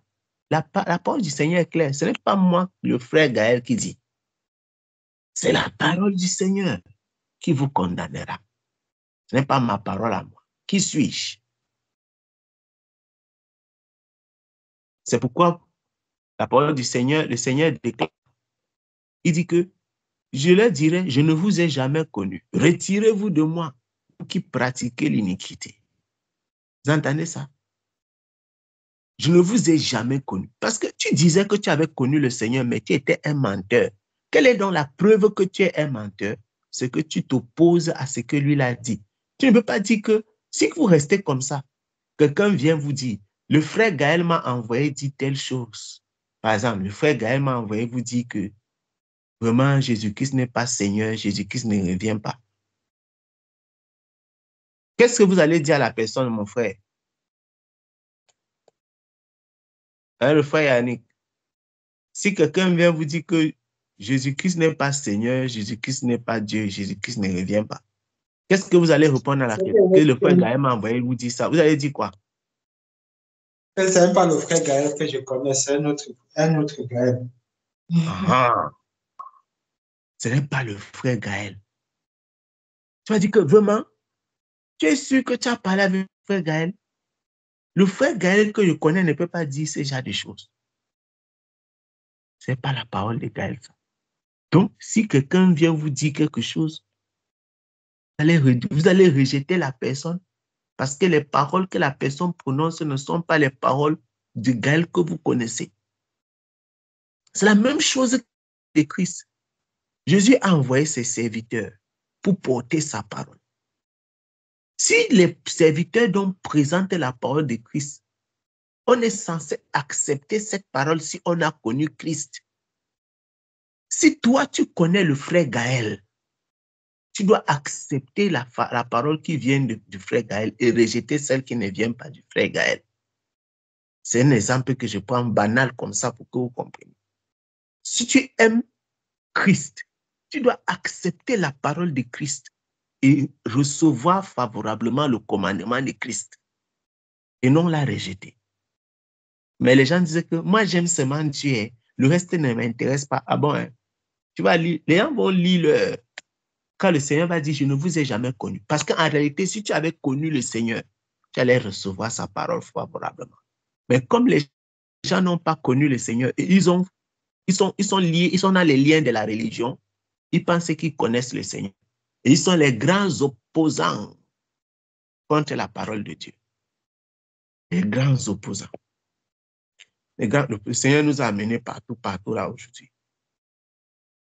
La parole du Seigneur est claire. Ce n'est pas moi, le frère Gaël, qui dit. C'est la parole du Seigneur qui vous condamnera. Ce n'est pas ma parole à moi. Qui suis-je? C'est pourquoi la parole du Seigneur, le Seigneur déclare. Il dit que je leur dirai, je ne vous ai jamais connu. Retirez-vous de moi, vous qui pratiquez l'iniquité. Vous entendez ça? Je ne vous ai jamais connu. Parce que tu disais que tu avais connu le Seigneur, mais tu étais un menteur. Quelle est donc la preuve que tu es un menteur? C'est que tu t'opposes à ce que lui l'a dit. Tu ne peux pas dire que si vous restez comme ça, quelqu'un vient vous dire, le frère Gaël m'a envoyé dire telle chose. Par exemple, le frère Gaël m'a envoyé vous dire que vraiment Jésus-Christ n'est pas Seigneur, Jésus-Christ ne revient pas. Qu'est-ce que vous allez dire à la personne, mon frère? Hein, le frère Yannick, si quelqu'un vient vous dire que Jésus-Christ n'est pas Seigneur, Jésus-Christ n'est pas Dieu, Jésus-Christ ne revient pas, qu'est-ce que vous allez répondre à la question? Que le frère Gaël m'a envoyé vous dire ça. Vous allez dire quoi? Ce n'est pas le frère Gaël que je connais, c'est un autre Gaël. Ah, ce n'est pas le frère Gaël. Tu vas dire que vraiment, tu es sûr que tu as parlé avec le frère Gaël? Le frère Gaël que je connais ne peut pas dire ce genre de choses. Ce n'est pas la parole de Gaël, ça. Donc, si quelqu'un vient vous dire quelque chose, vous allez rejeter la personne parce que les paroles que la personne prononce ne sont pas les paroles de Gaël que vous connaissez. C'est la même chose de Christ. Jésus a envoyé ses serviteurs pour porter sa parole. Si les serviteurs donc présentent la parole de Christ, on est censé accepter cette parole si on a connu Christ. Si toi, tu connais le frère Gaël, tu dois accepter la parole qui vient du frère Gaël et rejeter celle qui ne vient pas du frère Gaël. C'est un exemple que je prends banal comme ça pour que vous compreniez. Si tu aimes Christ, tu dois accepter la parole de Christ et recevoir favorablement le commandement de Christ et non la rejeter. Mais les gens disent que moi j'aime seulement Dieu, le reste ne m'intéresse pas. Ah bon, hein? Tu vas lire, les gens vont lire quand le Seigneur va dire je ne vous ai jamais connu. Parce qu'en réalité, si tu avais connu le Seigneur, tu allais recevoir sa parole favorablement. Mais comme les gens n'ont pas connu le Seigneur et ils sont liés, ils sont dans les liens de la religion, ils pensent qu'ils connaissent le Seigneur. Et ils sont les grands opposants contre la parole de Dieu. Les grands opposants. Le Seigneur nous a amenés partout là aujourd'hui.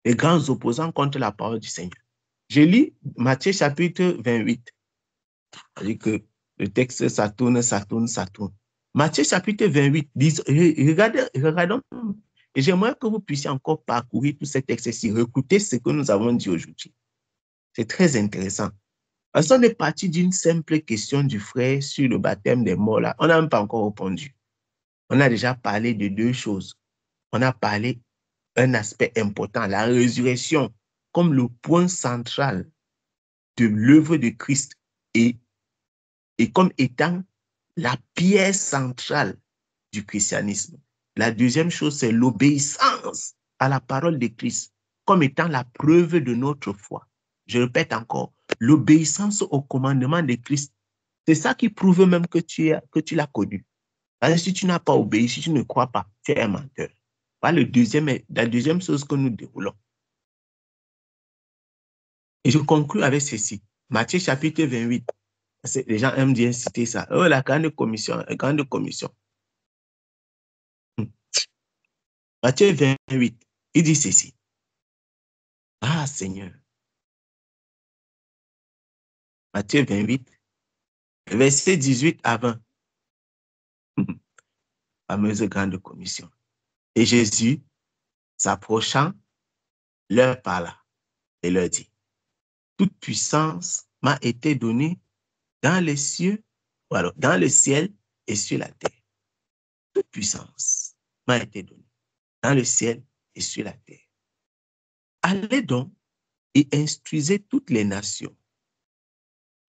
Les grands opposants contre la parole du Seigneur. Je lis Matthieu chapitre 28. C'est-à-dire que le texte, ça tourne. Matthieu chapitre 28, regardons, et j'aimerais que vous puissiez encore parcourir tout cet texte-ci, écouter ce que nous avons dit aujourd'hui. C'est très intéressant. Parce qu'on est parti d'une simple question du frère sur le baptême des morts là. On n'a même pas encore répondu. On a déjà parlé de deux choses. On a parlé d'un aspect important, la résurrection, comme le point central de l'œuvre de Christ et comme étant la pierre centrale du christianisme. La deuxième chose, c'est l'obéissance à la parole de Christ comme étant la preuve de notre foi. Je répète encore, l'obéissance au commandement de Christ, c'est ça qui prouve même que tu l'as connu. Parce que si tu n'as pas obéi, si tu ne crois pas, tu es un menteur. Voilà la deuxième chose que nous déroulons. Et je conclue avec ceci. Matthieu chapitre 28. Les gens aiment bien citer ça. Oh, la grande commission. Matthieu 28, il dit ceci. Ah, Seigneur. Matthieu 28, verset 18 à 20. Fameuse grande commission. Et Jésus, s'approchant, leur parla et leur dit, toute puissance m'a été donnée dans les cieux, ou alors dans le ciel et sur la terre. Toute puissance m'a été donnée dans le ciel et sur la terre. Allez donc et instruisez toutes les nations.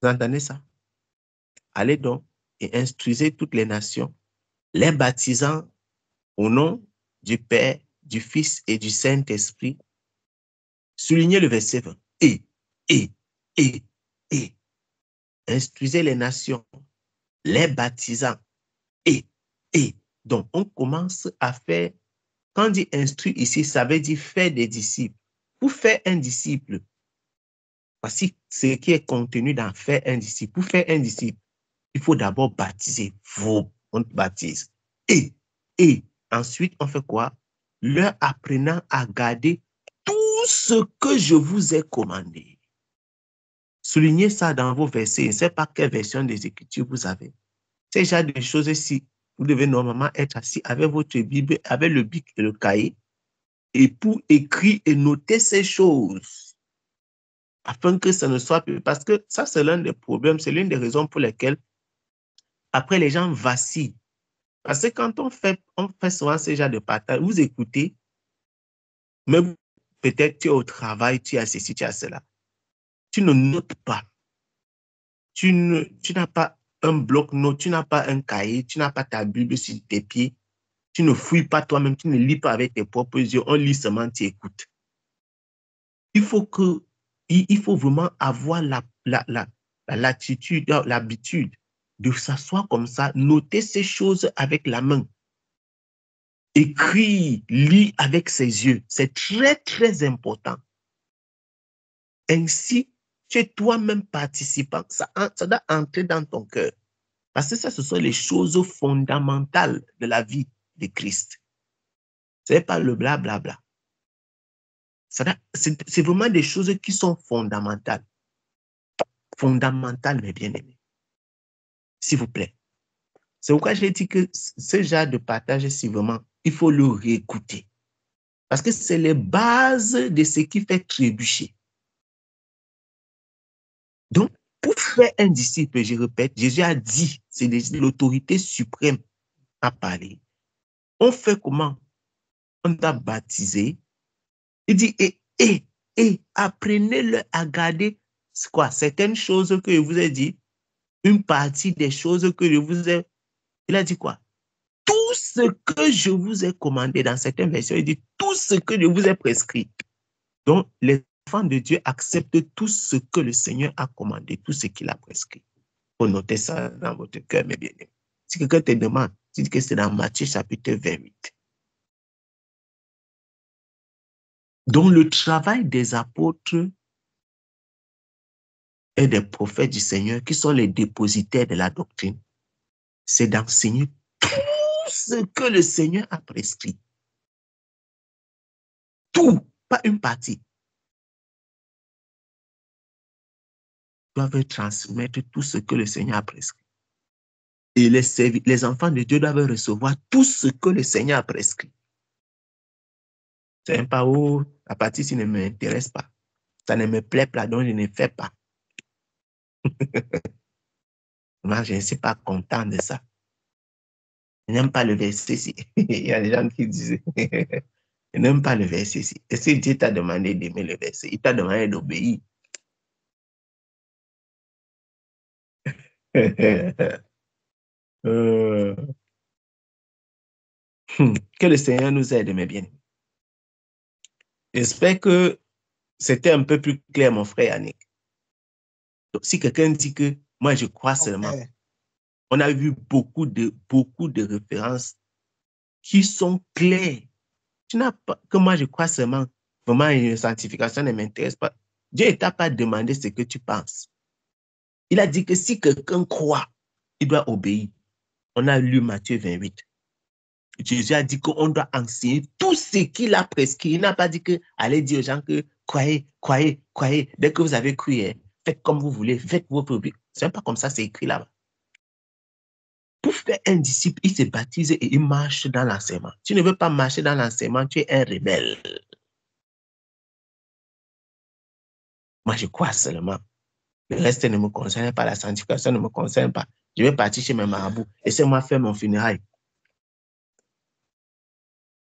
Vous entendez ça? Allez donc et instruisez toutes les nations, les baptisant au nom du Père, du Fils et du Saint-Esprit. Soulignez le verset 20. Et. Instruisez les nations, les baptisant. Et. Donc, on commence à faire, quand on dit instruire ici, ça veut dire faire des disciples. pour faire un disciple, voici ce qui est contenu dans faire un disciple. Pour faire un disciple, il faut d'abord baptiser. On te baptise. Et ensuite, on fait quoi? Leur apprenant à garder tout ce que je vous ai commandé. Soulignez ça dans vos versets. Je ne sais pas quelle version des Écritures vous avez. C'est déjà des choses ici. Vous devez normalement être assis avec votre Bible, avec le bic et le cahier, et pour écrire et noter ces choses, afin que ça ne soit plus... Parce que ça, c'est l'un des problèmes, c'est l'une des raisons pour lesquelles après les gens vacillent. Parce que quand on fait souvent ce genre de partage, vous écoutez, même peut-être tu es au travail, tu as ceci, tu as cela. Tu ne notes pas. Tu n'as pas un bloc-notes, tu n'as pas un cahier, tu n'as pas ta Bible sur tes pieds. Tu ne fouilles pas toi-même, tu ne lis pas avec tes propres yeux. On lit seulement, tu écoutes. Il faut vraiment avoir l'attitude, l'habitude de s'asseoir comme ça, noter ces choses avec la main. Écrit, lit avec ses yeux. C'est très, très important. Ainsi, tu es toi-même participant. Ça doit entrer dans ton cœur. Parce que ça, ce sont les choses fondamentales de la vie de Christ. Ce n'est pas le blablabla. C'est vraiment des choses qui sont fondamentales. Fondamentales, mes bien-aimés. S'il vous plaît. C'est pourquoi j'ai dit que ce genre de partage, si vraiment, il faut le réécouter. Parce que c'est les bases de ce qui fait trébucher. Donc, pour faire un disciple, je répète, Jésus a dit, c'est l'autorité suprême à parler. On fait comment? On t'a baptisé. Il dit, et apprenez-le à garder quoi? Certaines choses que je vous ai dit, une partie des choses que je vous ai... Il a dit quoi? Tout ce que je vous ai commandé dans certaines versions, il dit tout ce que je vous ai prescrit. Donc, les enfants de Dieu acceptent tout ce que le Seigneur a commandé, tout ce qu'il a prescrit. Il faut noter ça dans votre cœur, mes bien-aimés. Si quelqu'un te demande, tu dis que c'est dans Matthieu chapitre 28. Donc, le travail des apôtres et des prophètes du Seigneur, qui sont les dépositaires de la doctrine, c'est d'enseigner tout ce que le Seigneur a prescrit. Tout, pas une partie. Doivent transmettre tout ce que le Seigneur a prescrit. Et les enfants de Dieu doivent recevoir tout ce que le Seigneur a prescrit. C'est un pas où la partie ci ne m'intéresse pas. Ça ne me plaît pas, donc je ne fais pas. Moi, je ne suis pas content de ça. Je n'aime pas le verset ici. Il y a des gens qui disent, je n'aime pas le verset ici. Est-ce que Dieu t'a demandé d'aimer le verset? Il t'a demandé d'obéir. Que le Seigneur nous aide, mes bien. J'espère que c'était un peu plus clair, mon frère Yannick. Donc, si quelqu'un dit que moi, je crois seulement, on a vu beaucoup de références qui sont claires. Tu n'as pas, que moi, je crois seulement, vraiment, une sanctification ne m'intéresse pas. Dieu ne t'a pas demandé ce que tu penses. Il a dit que si quelqu'un croit, il doit obéir. On a lu Matthieu 28. Jésus a dit qu'on doit enseigner tout ce qu'il a prescrit. Il n'a pas dit que allez dire aux gens que croyez, croyez, croyez. Dès que vous avez cru, faites comme vous voulez, faites vos publics. Ce n'est pas comme ça, c'est écrit là-bas. Pour faire un disciple, il se baptise et il marche dans l'enseignement. Tu ne veux pas marcher dans l'enseignement, tu es un rebelle. Moi, je crois seulement. Le reste ne me concerne pas, la sanctification ne me concerne pas. Je vais partir chez mes marabouts. Laissez-moi faire mon funérail.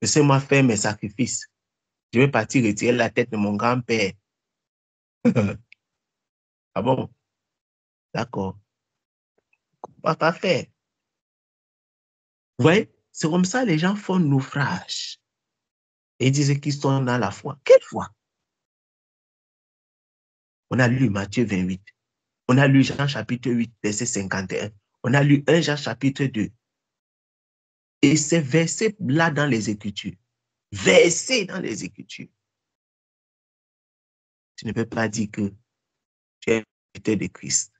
Laissez-moi faire mes sacrifices. Je vais partir retirer la tête de mon grand-père. Ah bon? D'accord. On va pas faire. Vous voyez, c'est comme ça les gens font naufrage. Et ils disent qu'ils sont dans la foi. Quelle foi? On a lu Matthieu 28. On a lu Jean chapitre 8, verset 51. On a lu 1 Jean chapitre 2. Et c'est versé là dans les Écritures. Versé dans les Écritures. tu ne peux pas dire que tu es serviteur de Christ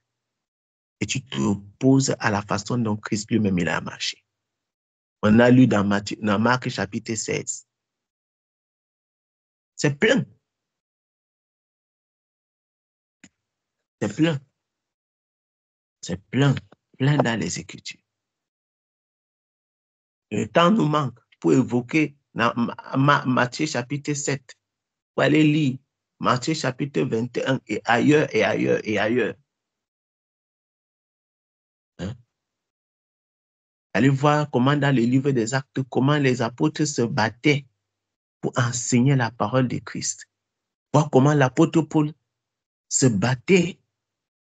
et tu te opposes à la façon dont Christ lui-même il a marché. On a lu dans Marc chapitre 16. C'est plein. C'est plein. C'est plein. Plein dans les Écritures. Le temps nous manque pour évoquer dans Matthieu chapitre 7. Pour aller lire Matthieu chapitre 21 et ailleurs et ailleurs et ailleurs. Hein? Allez voir comment dans le livre des Actes, comment les apôtres se battaient pour enseigner la parole de Christ. Voir comment l'apôtre Paul se battait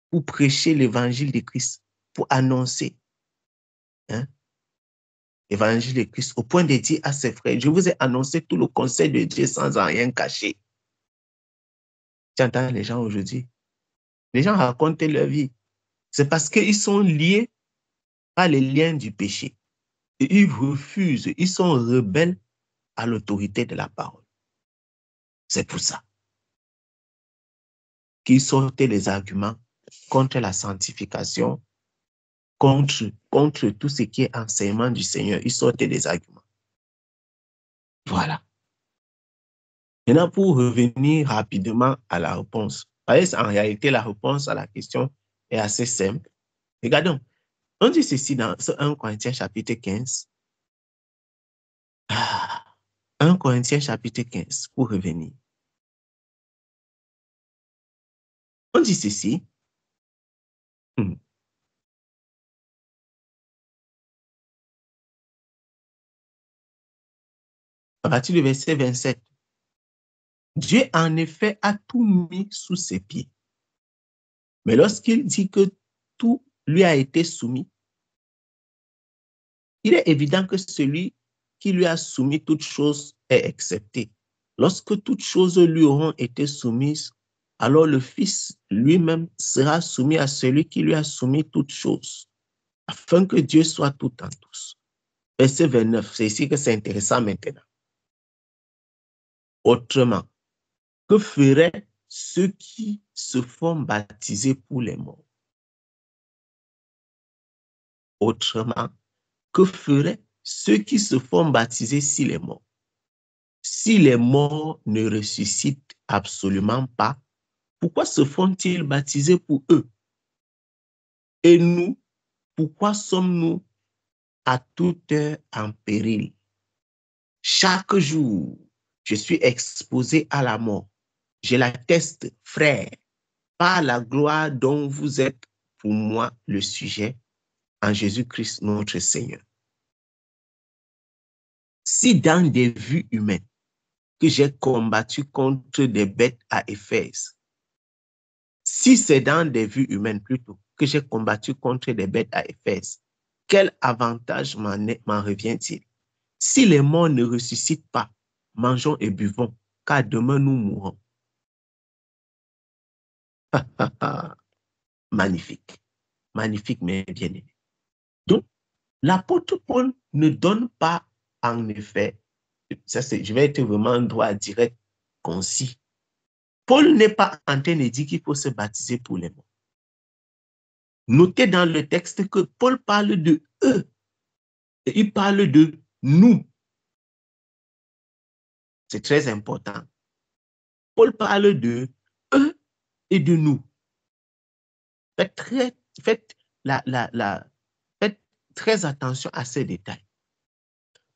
pour prêcher l'évangile de Christ, pour annoncer l'évangile de Christ, au point de dire à ses frères, je vous ai annoncé tout le conseil de Dieu sans en rien cacher. Tu entends les gens aujourd'hui? Les gens racontent leur vie. C'est parce qu'ils sont liés par les liens du péché. Et ils refusent, ils sont rebelles à l'autorité de la parole. C'est pour ça qu'ils sortent les arguments contre la sanctification, contre tout ce qui est enseignement du Seigneur. Ils sortent des arguments. Voilà. Maintenant, pour revenir rapidement à la réponse. En réalité, la réponse à la question est assez simple. Regardons. On dit ceci dans 1 Corinthiens chapitre 15. 1 Corinthiens chapitre 15, pour revenir. On dit ceci. À partir du verset 27. Dieu, en effet, a tout mis sous ses pieds. Mais lorsqu'il dit que tout lui a été soumis, il est évident que celui qui lui a soumis toutes choses est accepté. Lorsque toutes choses lui auront été soumises, alors le Fils lui-même sera soumis à celui qui lui a soumis toutes choses, afin que Dieu soit tout en tous. Verset 29, c'est ici que c'est intéressant maintenant. Autrement, que feraient ceux qui se font baptiser pour les morts? Autrement, que feraient ceux qui se font baptiser si les morts? Si les morts ne ressuscitent absolument pas, pourquoi se font-ils baptiser pour eux? Et nous, pourquoi sommes-nous à toute heure en péril? Chaque jour, je suis exposé à la mort. Je l'atteste, frère, par la gloire dont vous êtes pour moi le sujet, en Jésus-Christ notre Seigneur. Si dans des vues humaines, que j'ai combattu contre des bêtes à Éphèse, si c'est dans des vues humaines plutôt que j'ai combattu contre des bêtes à Éphèse, quel avantage m'en revient-il? Si les morts ne ressuscitent pas, mangeons et buvons, car demain nous mourrons. Magnifique. Magnifique, mais bien aimé. Donc, l'apôtre Paul ne donne pas, en effet, je vais être vraiment droit, direct, concis. Paul n'est pas en train de dire qu'il faut se baptiser pour les morts. Notez dans le texte que Paul parle de eux et il parle de nous. C'est très important. Paul parle de eux et de nous. Faites très attention à ces détails.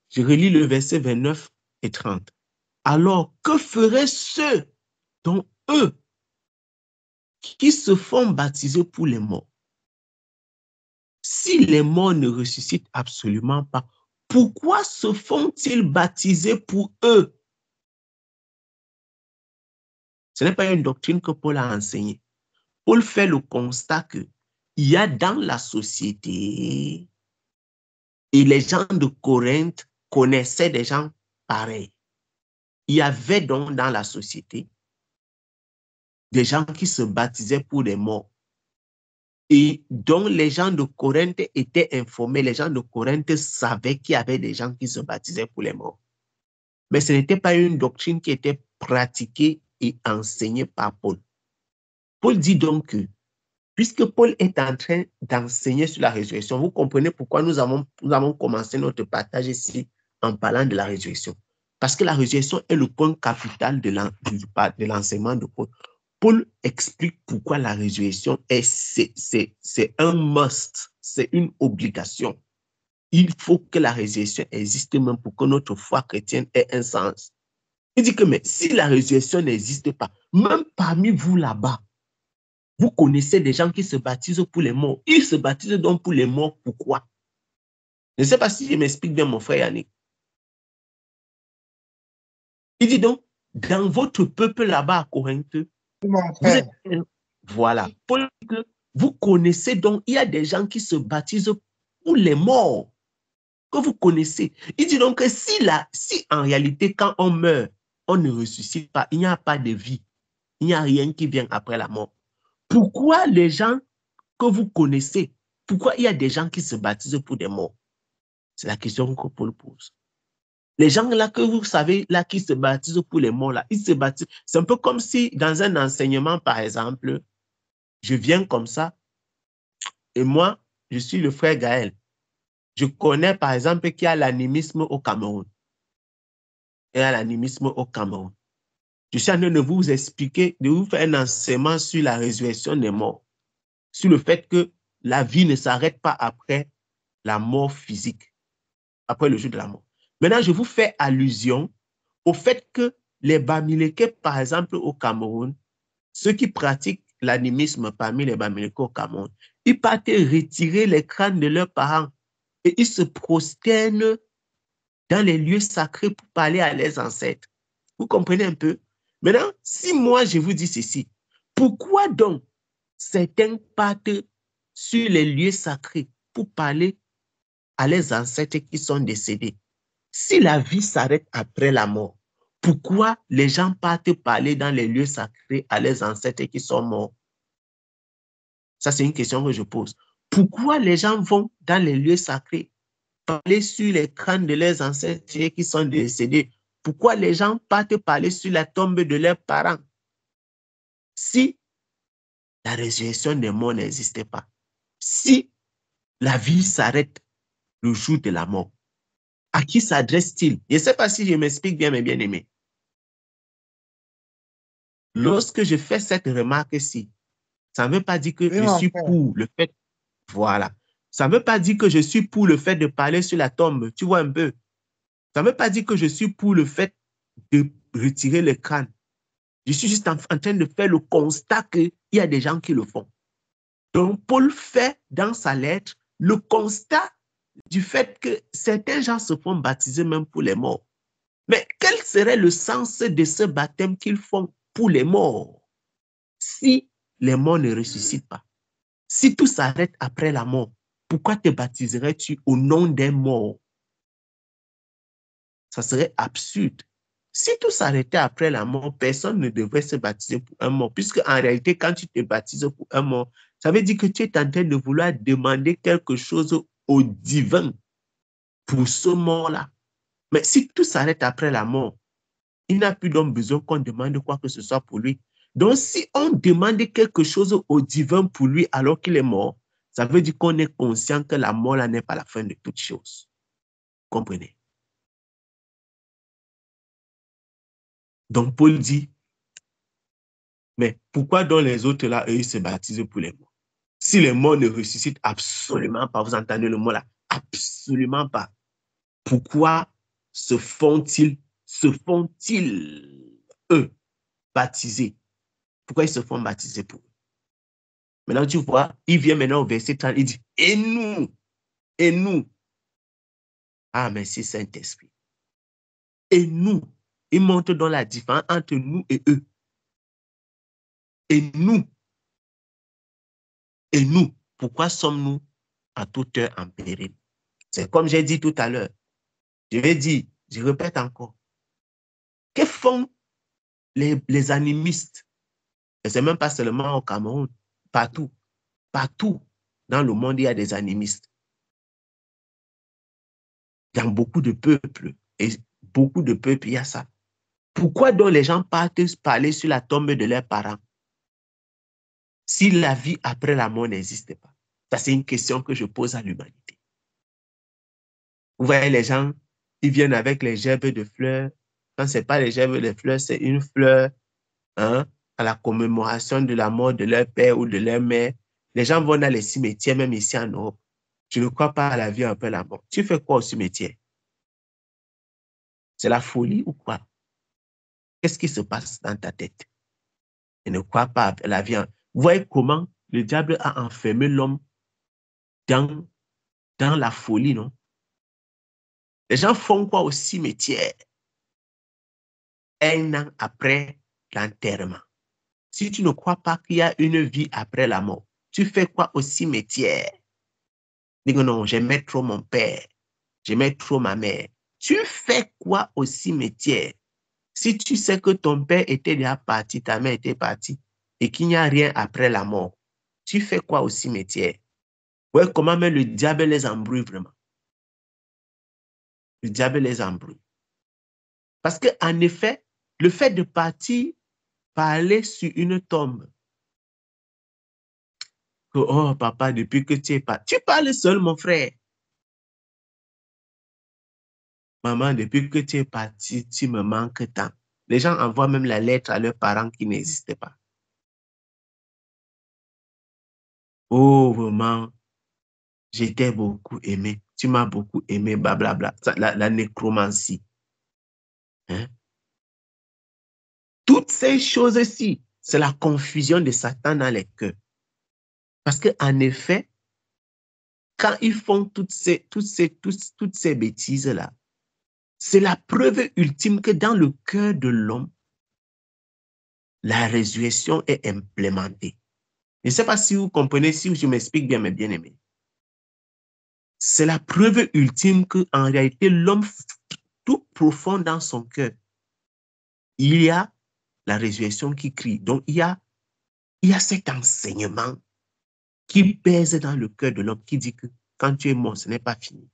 Je relis le verset 29 et 30. Alors, que feraient ceux dont eux qui se font baptiser pour les morts? Si les morts ne ressuscitent absolument pas, pourquoi se font-ils baptiser pour eux? Ce n'est pas une doctrine que Paul a enseignée. Paul fait le constat qu'il y a dans la société, et les gens de Corinthe connaissaient des gens pareils. Il y avait donc dans la société des gens qui se baptisaient pour les morts. Et dont les gens de Corinthe étaient informés, les gens de Corinthe savaient qu'il y avait des gens qui se baptisaient pour les morts. Mais ce n'était pas une doctrine qui était pratiquée et enseigné par Paul. Paul dit donc que, puisque Paul est en train d'enseigner sur la résurrection, vous comprenez pourquoi nous avons commencé notre partage ici en parlant de la résurrection. Parce que la résurrection est le point capital de l'enseignement de Paul. Paul explique pourquoi la résurrection c'est un must, c'est une obligation. Il faut que la résurrection existe même pour que notre foi chrétienne ait un sens. Il dit que mais si la résurrection n'existe pas, même parmi vous là-bas, vous connaissez des gens qui se baptisent pour les morts. Ils se baptisent donc pour les morts. Pourquoi? Je ne sais pas si je m'explique bien, mon frère Yannick. Il dit donc, dans votre peuple là-bas à Corinthe, vous êtes... Voilà. Paul dit que vous connaissez donc, il y a des gens qui se baptisent pour les morts. Que vous connaissez. Il dit donc que si en réalité, quand on meurt, on ne ressuscite pas, il n'y a pas de vie, il n'y a rien qui vient après la mort. Pourquoi les gens que vous connaissez, pourquoi il y a des gens qui se baptisent pour des morts? C'est la question que Paul pose. Les gens là que vous savez, là qui se baptisent pour les morts, là, ils se baptisent. C'est un peu comme si dans un enseignement, par exemple, je viens comme ça, et moi, je suis le frère Gaël. Je connais, par exemple, qu'il y a l'animisme au Cameroun. Il y a l'animisme au Cameroun. Je suis en train de vous expliquer, de vous faire un enseignement sur la résurrection des morts, sur le fait que la vie ne s'arrête pas après la mort physique, après le jour de la mort. Maintenant, je vous fais allusion au fait que les Bamileke, par exemple, au Cameroun, ceux qui pratiquent l'animisme parmi les Bamileke au Cameroun, ils partent retirer les crânes de leurs parents et ils se prosternent dans les lieux sacrés pour parler à leurs ancêtres. Vous comprenez un peu? Maintenant, si moi je vous dis ceci, pourquoi donc certains partent sur les lieux sacrés pour parler à leurs ancêtres qui sont décédés? Si la vie s'arrête après la mort, pourquoi les gens partent parler dans les lieux sacrés à leurs ancêtres qui sont morts? Ça, c'est une question que je pose. Pourquoi les gens vont dans les lieux sacrés parler sur les crânes de leurs ancêtres qui sont décédés? Pourquoi les gens partent parler sur la tombe de leurs parents? Si la résurrection des morts n'existait pas, si la vie s'arrête le jour de la mort, à qui s'adresse-t-il? Je ne sais pas si je m'explique bien, mes bien-aimés. Lorsque je fais cette remarque-ci, ça ne veut pas dire que je suis pour le fait, voilà. Ça ne veut pas dire que je suis pour le fait de parler sur la tombe, tu vois un peu. Ça ne veut pas dire que je suis pour le fait de retirer le crâne. Je suis juste en train de faire le constat qu'il y a des gens qui le font. Donc, Paul fait dans sa lettre le constat du fait que certains gens se font baptiser même pour les morts. Mais quel serait le sens de ce baptême qu'ils font pour les morts si les morts ne ressuscitent pas? Si tout s'arrête après la mort, pourquoi te baptiserais-tu au nom des morts? Ça serait absurde. Si tout s'arrêtait après la mort, personne ne devrait se baptiser pour un mort, puisque en réalité, quand tu te baptises pour un mort, ça veut dire que tu es en train de vouloir demander quelque chose au divin pour ce mort-là. Mais si tout s'arrête après la mort, il n'a plus donc besoin qu'on demande quoi que ce soit pour lui. Donc, si on demande quelque chose au divin pour lui alors qu'il est mort, ça veut dire qu'on est conscient que la mort là n'est pas la fin de toute chose. Comprenez? Donc, Paul dit, mais pourquoi donc les autres là, eux, ils se baptisent pour les morts? Si les morts ne ressuscitent absolument pas, vous entendez le mot là? Absolument pas. Pourquoi se font-ils, eux, baptiser? Pourquoi ils se font baptiser pour eux? Maintenant, tu vois, il vient maintenant au verset 30, il dit, et nous. Ah, merci Saint-Esprit. Et nous, il montre dans la différence entre nous et eux. Et nous, pourquoi sommes-nous à toute heure en péril? C'est comme j'ai dit tout à l'heure. Je vais dire, je répète encore. Que font les animistes? Et ce n'est même pas seulement au Cameroun, partout dans le monde, il y a des animistes. Dans beaucoup de peuples, et beaucoup de peuples, il y a ça. Pourquoi donc les gens partent parler sur la tombe de leurs parents si la vie après la mort n'existe pas? Ça, c'est une question que je pose à l'humanité. Vous voyez, les gens, ils viennent avec les gerbes de fleurs. Quand ce n'est pas les gerbes de fleurs, c'est une fleur à la commémoration de la mort de leur père ou de leur mère. Les gens vont dans les cimetières, même ici en Europe. Je ne crois pas à la vie après la mort. Tu fais quoi au cimetière? C'est la folie ou quoi? Qu'est-ce qui se passe dans ta tête? Je ne crois pas à la vie. Vous voyez comment le diable a enfermé l'homme dans la folie, non? Les gens font quoi au cimetière un an après l'enterrement? Si tu ne crois pas qu'il y a une vie après la mort, tu fais quoi au cimetière? Dis que non, j'aimais trop mon père, j'aimais trop ma mère. Tu fais quoi au cimetière? Si tu sais que ton père était déjà parti, ta mère était partie, et qu'il n'y a rien après la mort, tu fais quoi au cimetière? Ouais, comment même le diable les embrouille vraiment? Le diable les embrouille. Parce qu'en effet, le fait de partir, parler sur une tombe, que, oh papa, depuis que tu es parti, tu parles seul, mon frère. Maman, depuis que tu es parti, tu me manques tant. Les gens envoient même la lettre à leurs parents qui n'existaient pas. Oh, maman, j'étais beaucoup aimé. Tu m'as beaucoup aimé, blablabla. La nécromancie. Hein? Toutes ces choses-ci, c'est la confusion de Satan dans les cœurs. Parce qu'en effet, quand ils font toutes ces bêtises-là, c'est la preuve ultime que dans le cœur de l'homme, la résurrection est implémentée. Je ne sais pas si vous comprenez, si je m'explique bien, mes bien-aimés. C'est la preuve ultime qu'en réalité, l'homme, tout profond dans son cœur, il y a la résurrection qui crie. Donc, il y a cet enseignement qui pèse dans le cœur de l'homme, qui dit que quand tu es mort, ce n'est pas fini.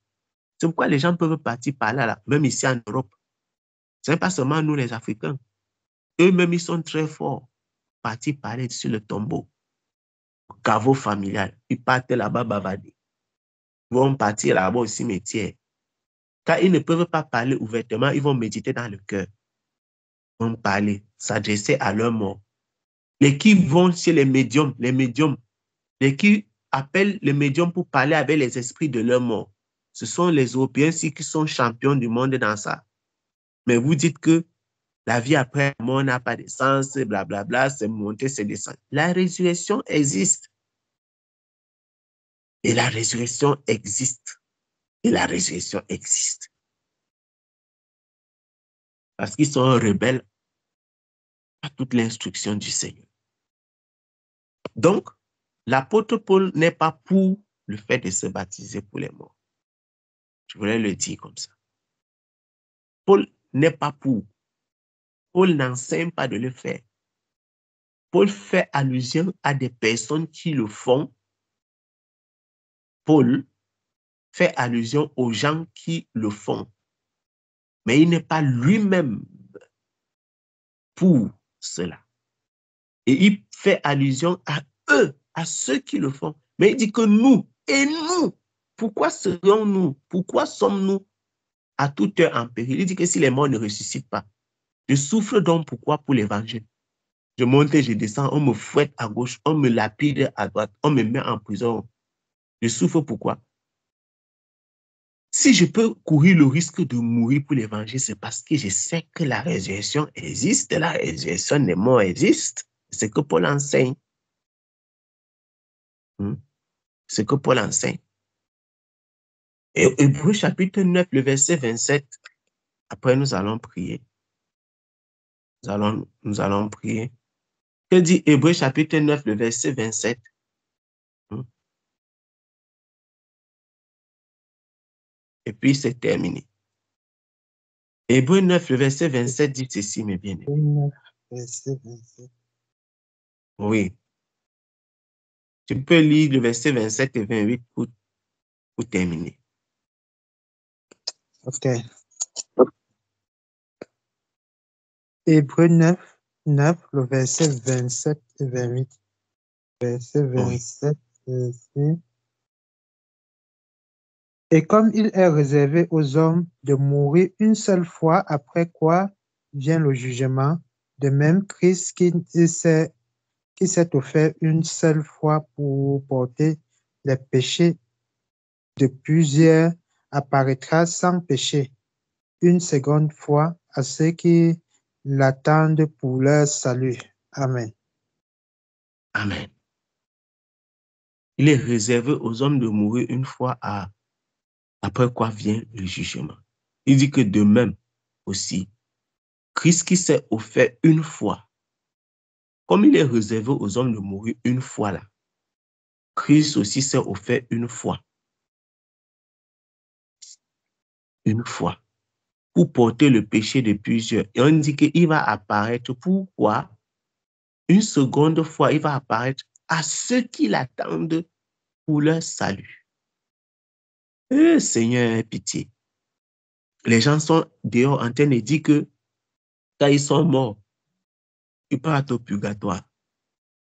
C'est pourquoi les gens peuvent partir par là, même ici en Europe. Ce n'est pas seulement nous, les Africains. Eux-mêmes, ils sont très forts. Partir parler sur le tombeau, au caveau familial. Ils partent là-bas bavarder. Ils vont partir là-bas au cimetière. Quand ils ne peuvent pas parler ouvertement, ils vont méditer dans le cœur. Ils vont parler, s'adresser à leur mort. Les qui vont chez les médiums, les qui appellent les médiums pour parler avec les esprits de leur mort. Ce sont les Européens qui sont champions du monde dans ça. Mais vous dites que la vie après la mort n'a pas de sens, blablabla, c'est monter, c'est descendre. La résurrection existe. Et la résurrection existe. Et la résurrection existe. Parce qu'ils sont rebelles à toute l'instruction du Seigneur. Donc, l'apôtre Paul n'est pas pour le fait de se baptiser pour les morts. Je voulais le dire comme ça. Paul n'est pas pour. Paul n'enseigne pas de le faire. Paul fait allusion à des personnes qui le font. Paul fait allusion aux gens qui le font. Mais il n'est pas lui-même pour cela. Et il fait allusion à eux, à ceux qui le font. Mais il dit que nous, et nous, pourquoi serions-nous, pourquoi sommes-nous à toute heure en péril? Il dit que si les morts ne ressuscitent pas, je souffre donc pourquoi pour l'évangile? Je monte et je descends, on me fouette à gauche, on me lapide à droite, on me met en prison. Je souffre pourquoi? Si je peux courir le risque de mourir pour l'évangile, c'est parce que je sais que la résurrection existe, la résurrection des morts existe. C'est ce que Paul enseigne. C'est ce que Paul enseigne. Et Hébreux chapitre 9, le verset 27, après nous allons prier. Nous allons prier. Que dit Hébreux chapitre 9, le verset 27? Et puis c'est terminé. Hébreux 9, le verset 27 dit ceci, mes bien-aimés. Verset 27. Oui. Tu peux lire le verset 27 et 28 pour terminer. Ok. Hébreux 9, le verset 27 et 28. Verset Oui. 27, ici. Et comme il est réservé aux hommes de mourir une seule fois, après quoi vient le jugement, de même Christ qui s'est offert une seule fois pour porter les péchés de plusieurs, apparaîtra sans péché une seconde fois à ceux qui l'attendent pour leur salut. Amen. Amen. Il est réservé aux hommes de mourir une fois, après quoi vient le jugement. Il dit que de même aussi, Christ qui s'est offert une fois, comme il est réservé aux hommes de mourir une fois là, Christ aussi s'est offert une fois, pour porter le péché de plusieurs. Et on dit qu'il va apparaître, pourquoi? Une seconde fois, il va apparaître à ceux qui l'attendent pour leur salut. Seigneur, pitié. Les gens sont dehors en train de dire que quand ils sont morts, ils partent au purgatoire.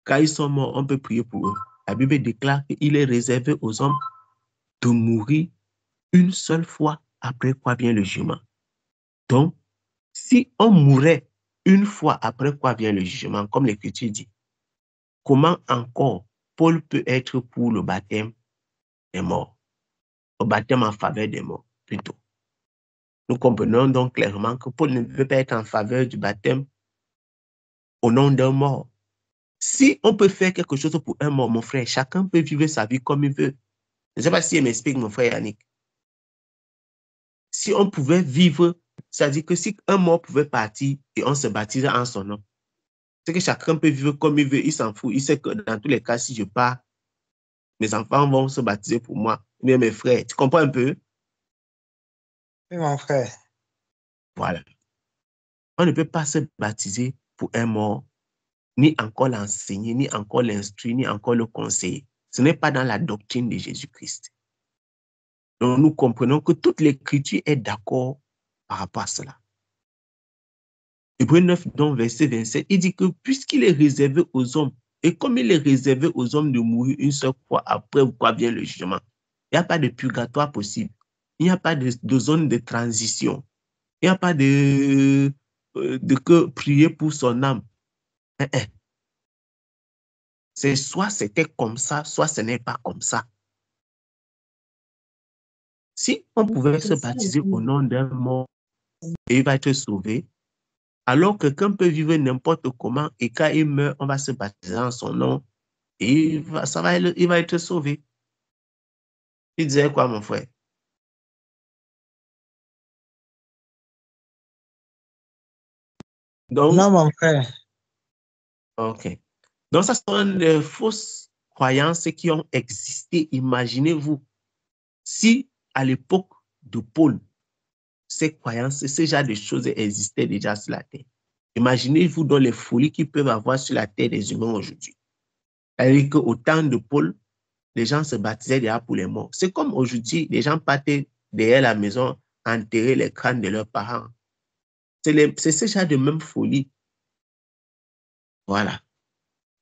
Quand ils sont morts, on peut prier pour eux. La Bible déclare qu'il est réservé aux hommes de mourir une seule fois, après quoi vient le jugement. Donc, si on mourait une fois après quoi vient le jugement, comme l'Écriture dit, comment encore Paul peut être pour le baptême des morts, au baptême en faveur des morts, plutôt. Nous comprenons donc clairement que Paul ne peut pas être en faveur du baptême au nom d'un mort. Si on peut faire quelque chose pour un mort, mon frère, chacun peut vivre sa vie comme il veut. Je ne sais pas si il m'explique, mon frère Yannick. Si on pouvait vivre, c'est-à-dire que si un mort pouvait partir et on se baptisait en son nom, c'est que chacun peut vivre comme il veut, il s'en fout. Il sait que dans tous les cas, si je pars, mes enfants vont se baptiser pour moi, mais mes frères. Tu comprends un peu? Oui, mon frère. Voilà. On ne peut pas se baptiser pour un mort, ni encore l'enseigner, ni encore l'instruire, ni encore le conseiller. Ce n'est pas dans la doctrine de Jésus-Christ. Donc, nous comprenons que toute l'Écriture est d'accord par rapport à cela. Hébreux 9, donc, verset 27, il dit que puisqu'il est réservé aux hommes, et comme il est réservé aux hommes de mourir une seule fois après quoi vient le jugement, il n'y a pas de purgatoire possible. Il n'y a pas de zone de transition. Il n'y a pas de que prier pour son âme. C'est soit c'était comme ça, soit ce n'est pas comme ça. Si on pouvait se baptiser au nom d'un mort et il va être sauvé, alors quelqu'un peut vivre n'importe comment et quand il meurt, on va se baptiser en son nom et il va être sauvé. Il disait quoi, mon frère? Donc, non, mon frère. OK. Donc, ça sont les fausses croyances qui ont existé. Imaginez-vous, si à l'époque de Paul, ces croyances, ce genre de choses existaient déjà sur la terre. Imaginez-vous dans les folies qu'ils peuvent avoir sur la terre des humains aujourd'hui. C'est-à-dire qu'au temps de Paul, les gens se baptisaient déjà pour les morts. C'est comme aujourd'hui, les gens partaient derrière la maison, enterrer les crânes de leurs parents. C'est ce genre de même folie. Voilà.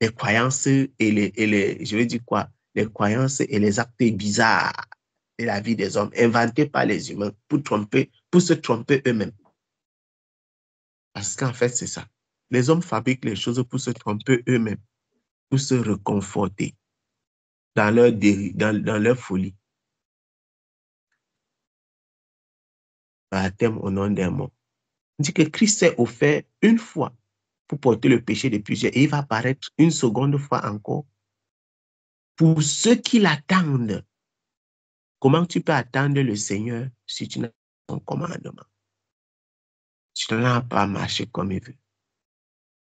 Les croyances et je veux dire quoi? Les croyances et les actes bizarres de la vie des hommes, inventés par les humains pour se tromper eux-mêmes. Parce qu'en fait, c'est ça. Les hommes fabriquent les choses pour se tromper eux-mêmes, pour se reconforter dans dans leur folie. Baptême au nom d'un mort. On dit que Christ s'est offert une fois pour porter le péché de plusieurs et il va apparaître une seconde fois encore pour ceux qui l'attendent. Comment tu peux attendre le Seigneur si tu n'as pas son commandement? Si tu n'as pas marché comme il veut.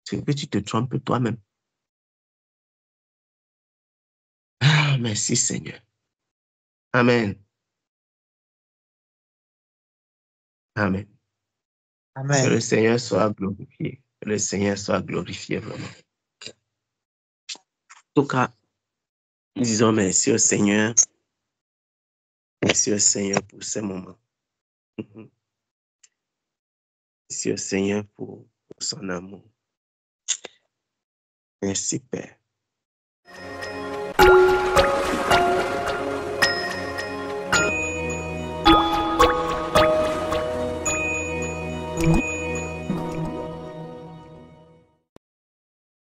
C'est que tu te trompes toi-même. Ah, merci Seigneur. Amen. Amen. Amen. Que le Seigneur soit glorifié. Que le Seigneur soit glorifié vraiment. En tout cas, disons merci au Seigneur. Merci au Seigneur pour ce moment. Merci au Seigneur pour son amour. Merci, Père. Mmh.